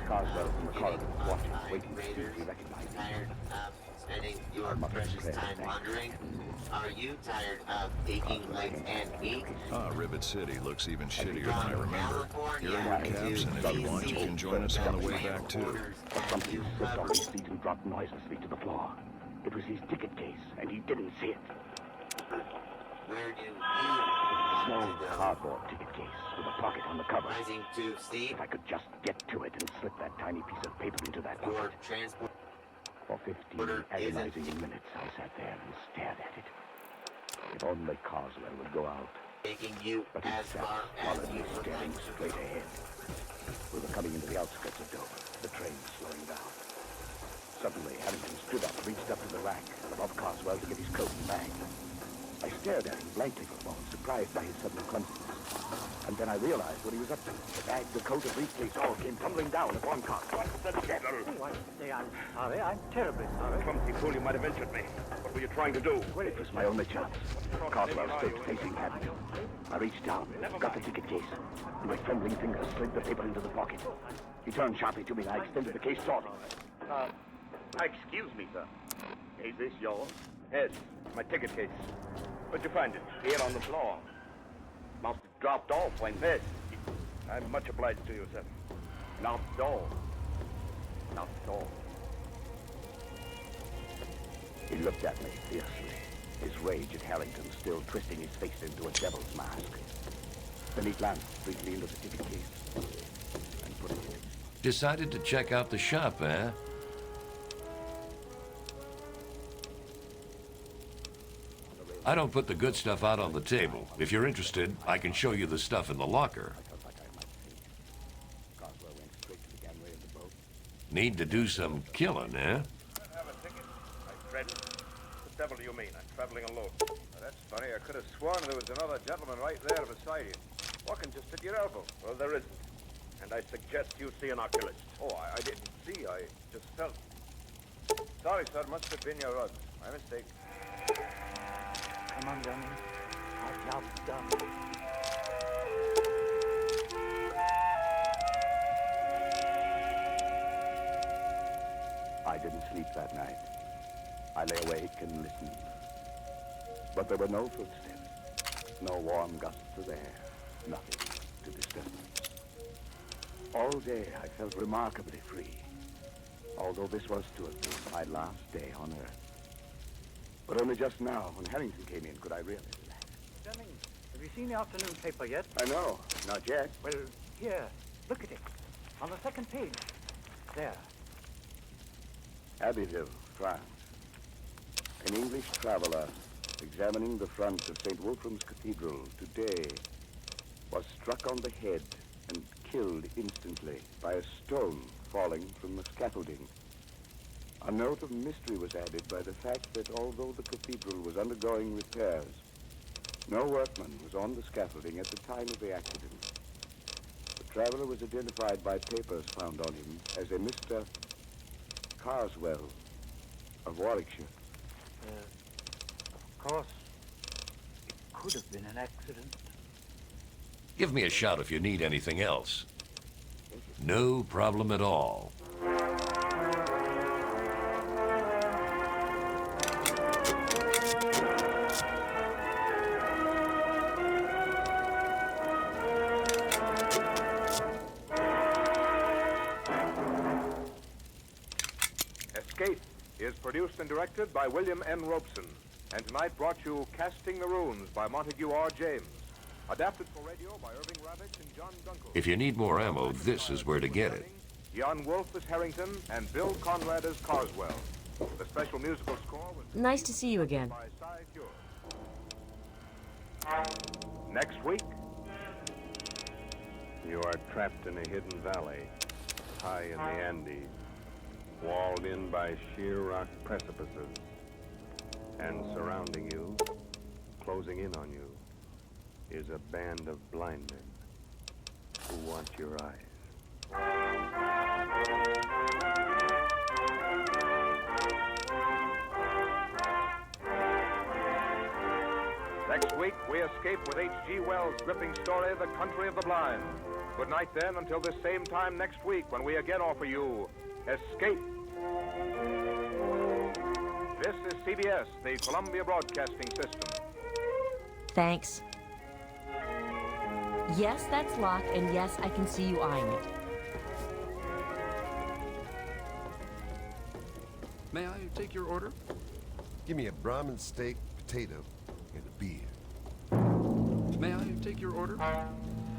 Carswell from the corridor was watching, waiting to see if he recognized him. Tired of spending your precious time wandering? Are you tired of taking licks and eat? Ah, Rivet City looks even shittier than I remember. Here are your caps, and if you want, you can join us on the way back, too. Something slipped off his seat and dropped noiselessly to the floor. It was his ticket case, and he didn't see it. Where do you Small want to go? cardboard ticket case with a pocket on the cover. Rising too steep? If I could just get to it and slip that tiny piece of paper into that Your pocket. transport For 15 agonizing minutes, I sat there and stared at it. If only Carswell would go out. taking you But he as sat far as stolidly you would staring like to straight go. ahead. We were coming into the outskirts of Dover, the train slowing down. Suddenly, Harrington stood up, reached up to the rack above Carswell to get his coat and bag. I stared at him blankly for a moment, surprised by his sudden clumsiness. And then I realized what he was up to. The bag, the coat, the briefcase all came tumbling down upon Carswell. What the devil? Oh, I'm sorry. I'm terribly sorry. Clumsy fool, you might have injured me. What were you trying to do? Well, it was my only chance. Carswell stood facing Harrington. I reached down, got the ticket case, and with trembling fingers slid the paper into the pocket. He turned sharply to me and I extended the case toward him. Excuse me, sir. Is this yours? Yes, my ticket case. Where'd you find it? Here on the floor. Must have dropped off when... Yes. I'm much obliged to you, sir. Not all. Not all. He looked at me fiercely, his rage at Harrington still twisting his face into a devil's mask. Then he glanced briefly into the ticket case and put it in. Decided to check out the shop, eh? I don't put the good stuff out on the table. If you're interested, I can show you the stuff in the locker. Need to do some killing, eh? I have a ticket. I dread it. What the devil do you mean? I'm traveling alone. Now, that's funny. I could have sworn there was another gentleman right there beside you. Walking just at your elbow. Well, there isn't. And I suggest you see an oculist. Oh, I didn't see. I just felt. Sorry, sir. Must have been your rugs. My mistake. Come on, Johnny. Our job's done. I didn't sleep that night. I lay awake and listened. But there were no footsteps, no warm gusts of air, nothing to disturb me. All day I felt remarkably free, although this was to have been my last day on Earth. But only just now, when Harrington came in, could I really relax. Jennings, have you seen the afternoon paper yet? I know, not yet. Well, here, look at it. On the second page. There. Abbeville, France. An English traveler examining the front of St. Wolfram's Cathedral today was struck on the head and killed instantly by a stone falling from the scaffolding. A note of mystery was added by the fact that although the cathedral was undergoing repairs, no workman was on the scaffolding at the time of the accident. The traveler was identified by papers found on him as a Mr. Carswell of Warwickshire. Of course, it could have been an accident. Give me a shout if you need anything else. No problem at all. Escape is produced and directed by William N. Robeson, and tonight brought you Casting the Runes by Montague R. James. Adapted for radio by Irving Ravitch and John Dunkel. If you need more ammo, this is where to get it. Jan Wolfe as Harrington and Bill Conrad as Carswell. The special musical score was Nice to see you again. by Cy Fure. Next week, You are trapped in a hidden valley, high in the Andes, walled in by sheer rock precipices. And surrounding you, closing in on you, is a band of blind men who want your eyes. Next week, we escape with H.G. Wells' gripping story, The Country of the Blind. Good night, then, until this same time next week when we again offer you Escape. This is CBS, the Columbia Broadcasting System. Thanks. Yes, that's locked, and yes, I can see you eyeing it. May I take your order? Give me a Brahmin steak, potato, and a beer. May I take your order?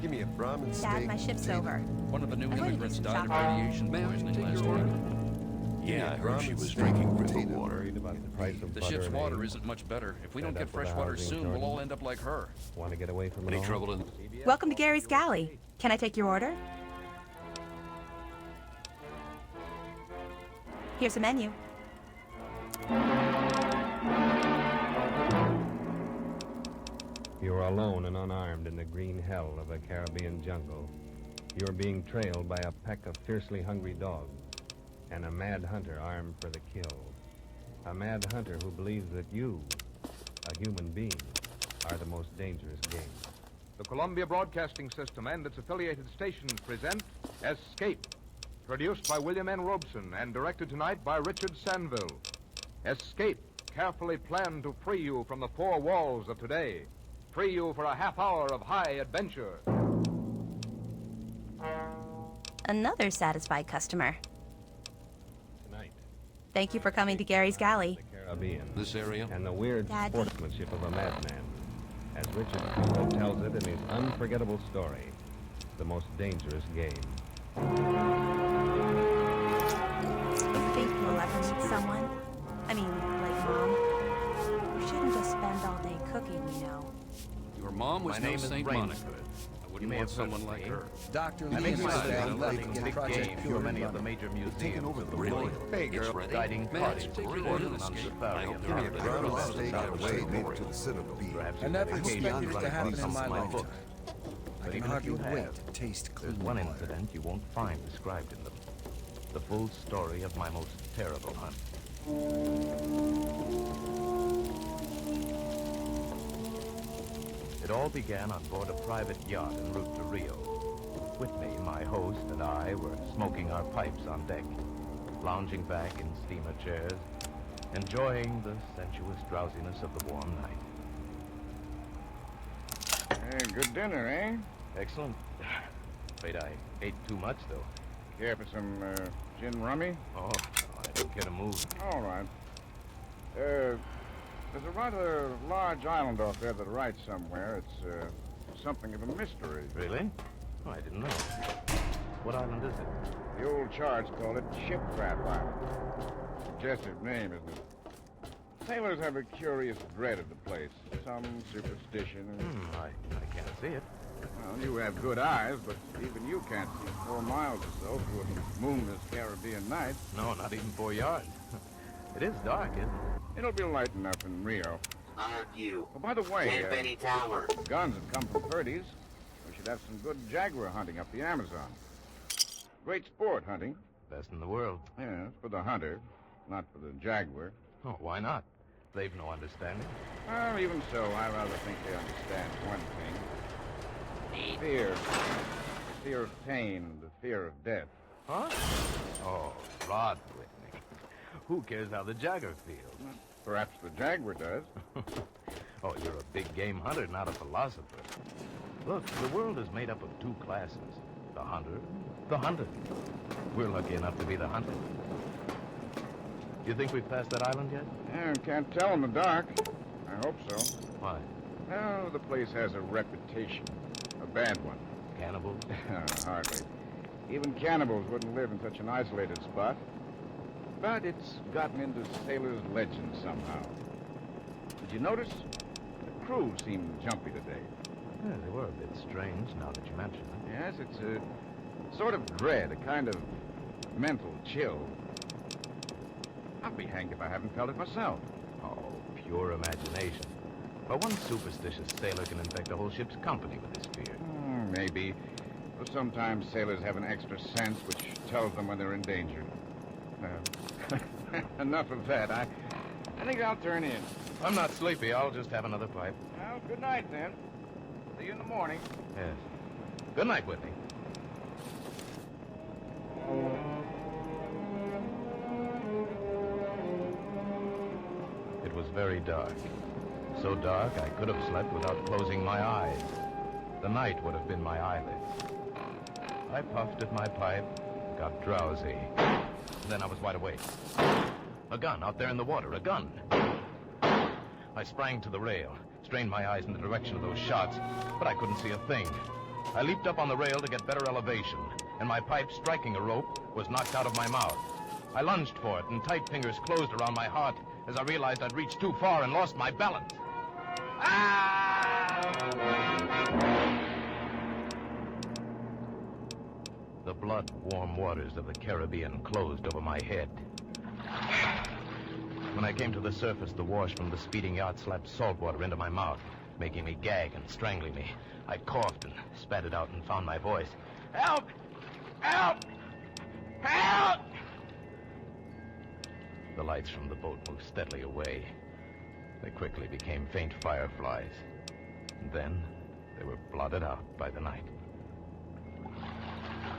Give me a Brahmin steak. Dad, my ship's potato. over. One of the new I'm going to do immigrants some died of shopping. radiation poisoning last week. Yeah, I heard she Brahmin was steak, drinking river potato, water. About the price of The butter ship's and water eggs. isn't much better. If we don't Fed get up with fresh the water housing soon, we'll shortage? all end up like her. Want to get away from it Any all? trouble in... Welcome to Gary's Galley. Can I take your order? Here's a menu. You are alone and unarmed in the green hell of a Caribbean jungle. You are being trailed by a pack of fiercely hungry dogs and a mad hunter armed for the kill. A mad hunter who believes that you, a human being, are the most dangerous game. The Columbia Broadcasting System and its affiliated stations present Escape, produced by William N. Robeson and directed tonight by Richard Sanville. Escape, carefully planned to free you from the four walls of today. Free you for a half hour of high adventure. Another satisfied customer. Tonight, Thank you for coming to Gary's Galley. the Caribbean. This area? And the weird Daddy. sportsmanship of a madman. As Richard Sanville tells it in his unforgettable story, The Most Dangerous Game. Think you'll ever meet someone? I mean, like Mom. You shouldn't just spend all day cooking, you know. Your mom was My no name is Saint Raymond. Monica. I You wouldn't may want have heard someone of like me. her. Dr. I Lee make is my found living late running again big Project games Pure for many of Runner. the major Taking museums over of the the Really? world. Hey, It's girl. ready. Guiding May I parties take your recorded order? on I safari hope and there Give me a aren't Brahmin any steak troubles and a out of way the to the Citadel. Perhaps I you've never had occasion expected it run to happen across in some my of my lifetime. books. I But can even if hardly you wait have, to taste there's clean one water. incident you won't find described in them. The full story of my most terrible hunt. It all began on board a private yacht en route to Rio. With me, my host and I were smoking our pipes on deck, lounging back in steamer chairs, enjoying the sensuous drowsiness of the warm night. Hey, good dinner, eh? Excellent. Afraid I ate too much, though. Care for some gin rummy? Oh, I don't care to move. All right. There's a rather large island off there to the right somewhere. It's something of a mystery. Really? Oh, I didn't know. What island is it? The old charts call it Shipcraft Island. Suggestive name, isn't it? Sailors have a curious dread of the place. Some superstition. I can't see it. Well, you have good eyes, but even you can't see 4 miles or so through a moonless Caribbean night. No, not even 4 yards. It is dark, isn't it? It'll be light enough in Rio. Argue. Oh, by the way, Tenpenny Tower. guns have come from Purdy's. We should have some good jaguar hunting up the Amazon. Great sport, hunting. Best in the world. Yes, for the hunter, not for the jaguar. Oh, why not? They've no understanding. Well, even so, I rather think they understand one thing. Fear. The fear of pain, the fear of death. Huh? Oh, Rod Whitney. Who cares how the jaguar feels? Perhaps the jaguar does. Oh, you're a big game hunter, not a philosopher. Look, the world is made up of 2 classes. The hunter, the hunted. We're lucky enough to be the hunted. You think we've passed that island yet? Yeah, can't tell in the dark. I hope so. Why? Oh, the place has a reputation. A bad one. Cannibals? Hardly. Even cannibals wouldn't live in such an isolated spot. But it's gotten into sailors' legends somehow. Did you notice? The crew seemed jumpy today. Yeah, they were a bit strange now that you mention it. Yes, it's a sort of dread, a kind of mental chill. I'll be hanged if I haven't felt it myself. Oh, pure imagination. But one superstitious sailor can infect a whole ship's company with this fear. Maybe. Well, sometimes sailors have an extra sense which tells them when they're in danger. Enough of that. I think I'll turn in. I'm not sleepy. I'll just have another pipe. Well, good night, then. See you in the morning. Yes. Good night, Whitney. It was very dark. So dark I could have slept without closing my eyes. The night would have been my eyelids. I puffed at my pipe, got drowsy. Then I was wide awake. A gun out there in the water, a gun. I sprang to the rail, strained my eyes in the direction of those shots, but I couldn't see a thing. I leaped up on the rail to get better elevation, and my pipe, striking a rope, was knocked out of my mouth. I lunged for it, and tight fingers closed around my heart as I realized I'd reached too far and lost my balance. The blood-warm waters of the Caribbean closed over my head. When I came to the surface, the wash from the speeding yacht slapped salt water into my mouth, making me gag and strangling me. I coughed and spat it out and found my voice. Help! Help! Help! The lights from the boat moved steadily away. They quickly became faint fireflies. And then they were blotted out by the night.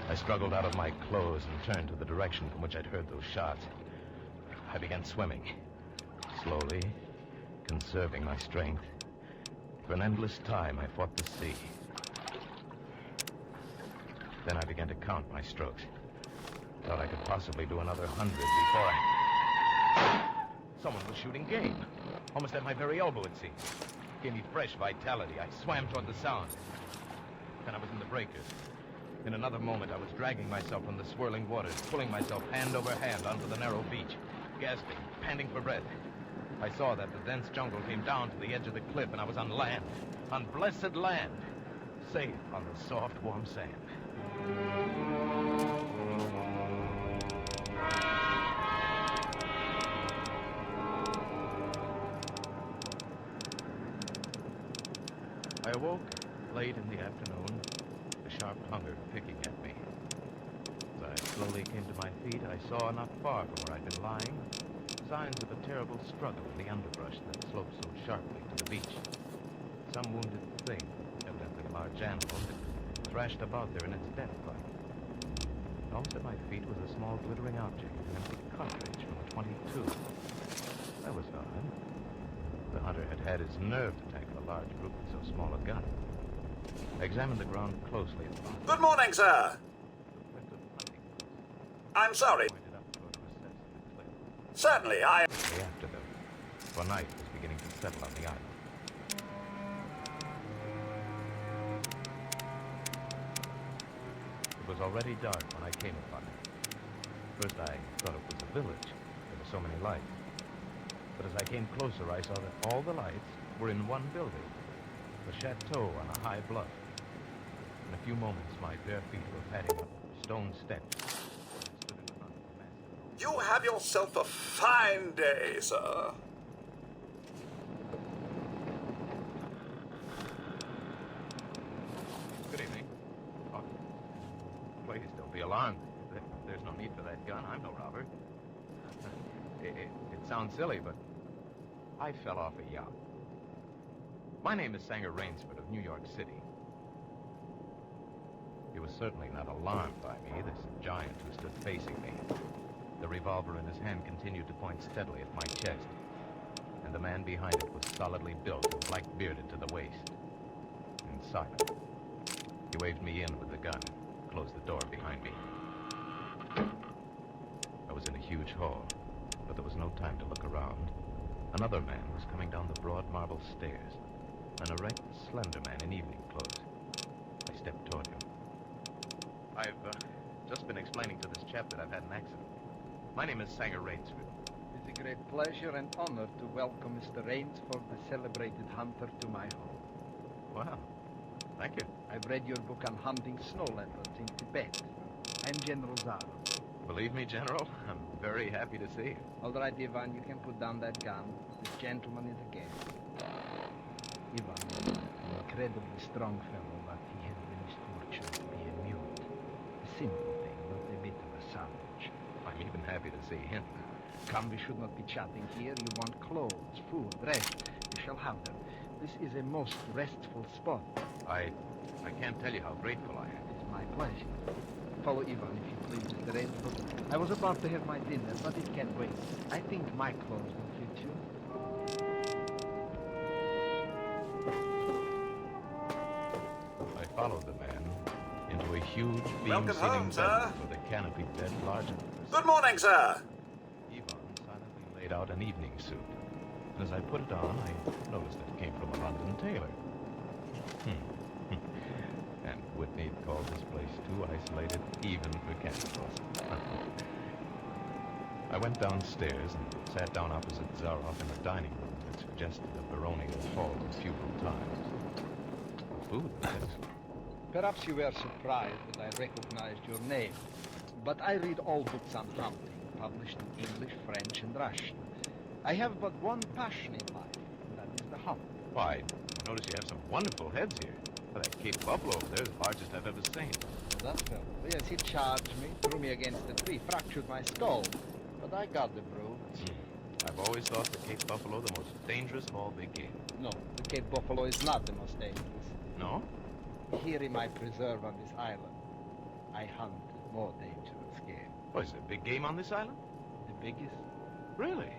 I struggled out of my clothes and turned to the direction from which I'd heard those shots. I began swimming, slowly, conserving my strength. For an endless time, I fought the sea. Then I began to count my strokes. Thought I could possibly do another 100 before I... Someone was shooting game. Almost at my very elbow, it seemed. Gave me fresh vitality. I swam toward the sound. Then I was in the breakers. In another moment, I was dragging myself from the swirling waters, pulling myself hand over hand onto the narrow beach, gasping, panting for breath. I saw that the dense jungle came down to the edge of the cliff, and I was on land, on blessed land, safe on the soft, warm sand. I awoke late in the afternoon, the sharp hunger picking at me. As I slowly came to my feet, I saw, not far from where I'd been lying, signs of a terrible struggle in the underbrush that sloped so sharply to the beach. Some wounded thing, evidently a large animal, that thrashed about there in its death fight. Almost at my feet was a small glittering object, an empty cartridge from a .22. That was odd. The hunter had had his nerve to tackle a large group with so small a gun. I examined the ground closely. Good morning, sir. I'm sorry. Certainly, After them, for night was beginning to settle on the island. It was already dark when I came upon it. First I thought it was a village. There were so many lights. But as I came closer, I saw that all the lights were in one building, the chateau on a high bluff. In a few moments, my bare feet were padding up stone steps. You have yourself a fine day, sir. Good evening. Oh, please don't be alarmed. There's no need for that gun. I'm no robber. It sounds silly, but I fell off a yacht. My name is Sanger Rainsford of New York City. He was certainly not alarmed by me, this giant who stood facing me. The revolver in his hand continued to point steadily at my chest, and the man behind it was solidly built and black-bearded to the waist, and silent. He waved me in with the gun, closed the door behind me. I was in a huge hall, but there was no time to look around. Another man was coming down the broad marble stairs, an erect, slender man in evening clothes. I stepped toward him. I've just been explaining to this chap that I've had an accident. My name is Sanger Rainsford. It's a great pleasure and honor to welcome Mr. Rainsford, the celebrated hunter, to my home. Well, Thank you. I've read your book on hunting snow leopards in Tibet. I'm General Zara. Believe me, General, I'm very happy to see you. All right, Ivan, you can put down that gun. This gentleman is a guest. Ivan, an incredibly strong fellow, but he has the misfortune to be a mute. A simple thing, not a bit of a savage. I'm even happy to see him. Come, we should not be chatting here. You want clothes, food, rest. You shall have them. This is a most restful spot. I can't tell you how grateful I am. It is my pleasure. Follow Ivan, if you please, Mr. Ransford. I was about to have my dinner, but it can wait. I think my clothes will fit you. I followed the man into a huge Welcome beam-seating home, sir. bed with a canopied bed large enough. Good morning, sir. Ivan silently laid out an evening suit. And as I put it on, I noticed that it came from a London tailor. And Whitney called this place too isolated even for cannibals. I went downstairs and sat down opposite Zaroff in a dining room that suggested a baronial hall of feudal times. The food was excellent. Perhaps you were surprised that I recognized your name. But I read all books on hunting, published in English, French, and Russian. I have but one passion in life, and that is the hunt. Why, notice you have some wonderful heads here. Well, that Cape Buffalo over there is the largest I've ever seen. That fellow, yes, he charged me, threw me against a tree, fractured my skull. But I got the bruise. I've always thought the Cape Buffalo the most dangerous of all big game. No, the Cape Buffalo is not the most dangerous. No? Here in my preserve on this island, I hunt more dangerous game. Oh, is there big game on this island? The biggest? Really?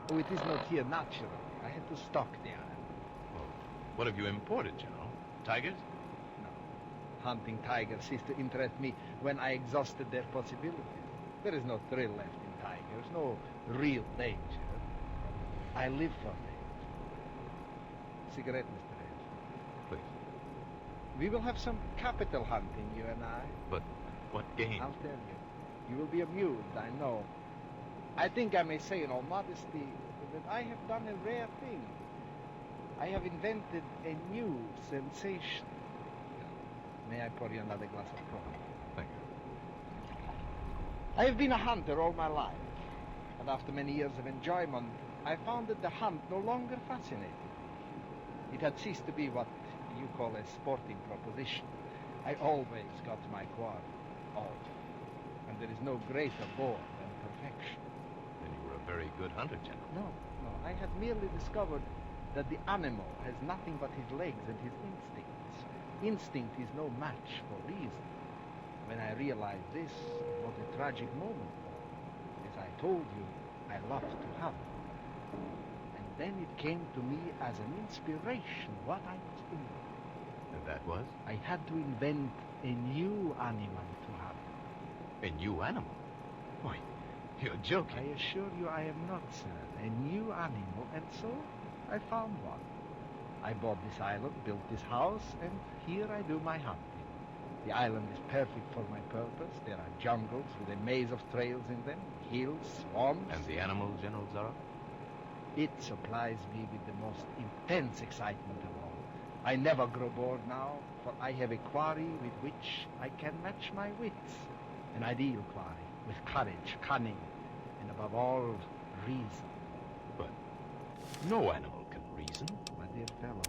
Oh, it is not here naturally. I had to stock the island. Well, what have you imported, General? Tigers? No. Hunting tigers ceased to interest me when I exhausted their possibilities. There is no thrill left in tigers, no real danger. I live for danger. Cigarette, Mr. Ransford. Please. We will have some capital hunting, you and I. But what game? I'll tell you. You will be amused, I know. I think I may say in all modesty that I have done a rare thing. I have invented a new sensation. May I pour you another glass of coffee? Thank you. I have been a hunter all my life, and after many years of enjoyment, I found that the hunt no longer fascinated me. It had ceased to be what you call a sporting proposition. I always got my quarry, always. And there is no greater bore than perfection. Then you were a very good hunter, General. No. I had merely discovered that the animal has nothing but his legs and his instincts. Instinct is no match for reason. When I realized this, what a tragic moment for me. As I told you, I loved to hunt. And then it came to me as an inspiration what I was doing. And that was? I had to invent a new animal to hunt. A new animal? Why, you're joking. I assure you I am not, sir. A new animal, and so I found one. I bought this island, built this house, and here I do my hunting. The island is perfect for my purpose. There are jungles with a maze of trails in them, hills, swamps. And the animal, General Zara? It supplies me with the most intense excitement of all. I never grow bored now, for I have a quarry with which I can match my wits. An ideal quarry, with courage, cunning, and above all, reason. But no animal can reason. My dear fellow,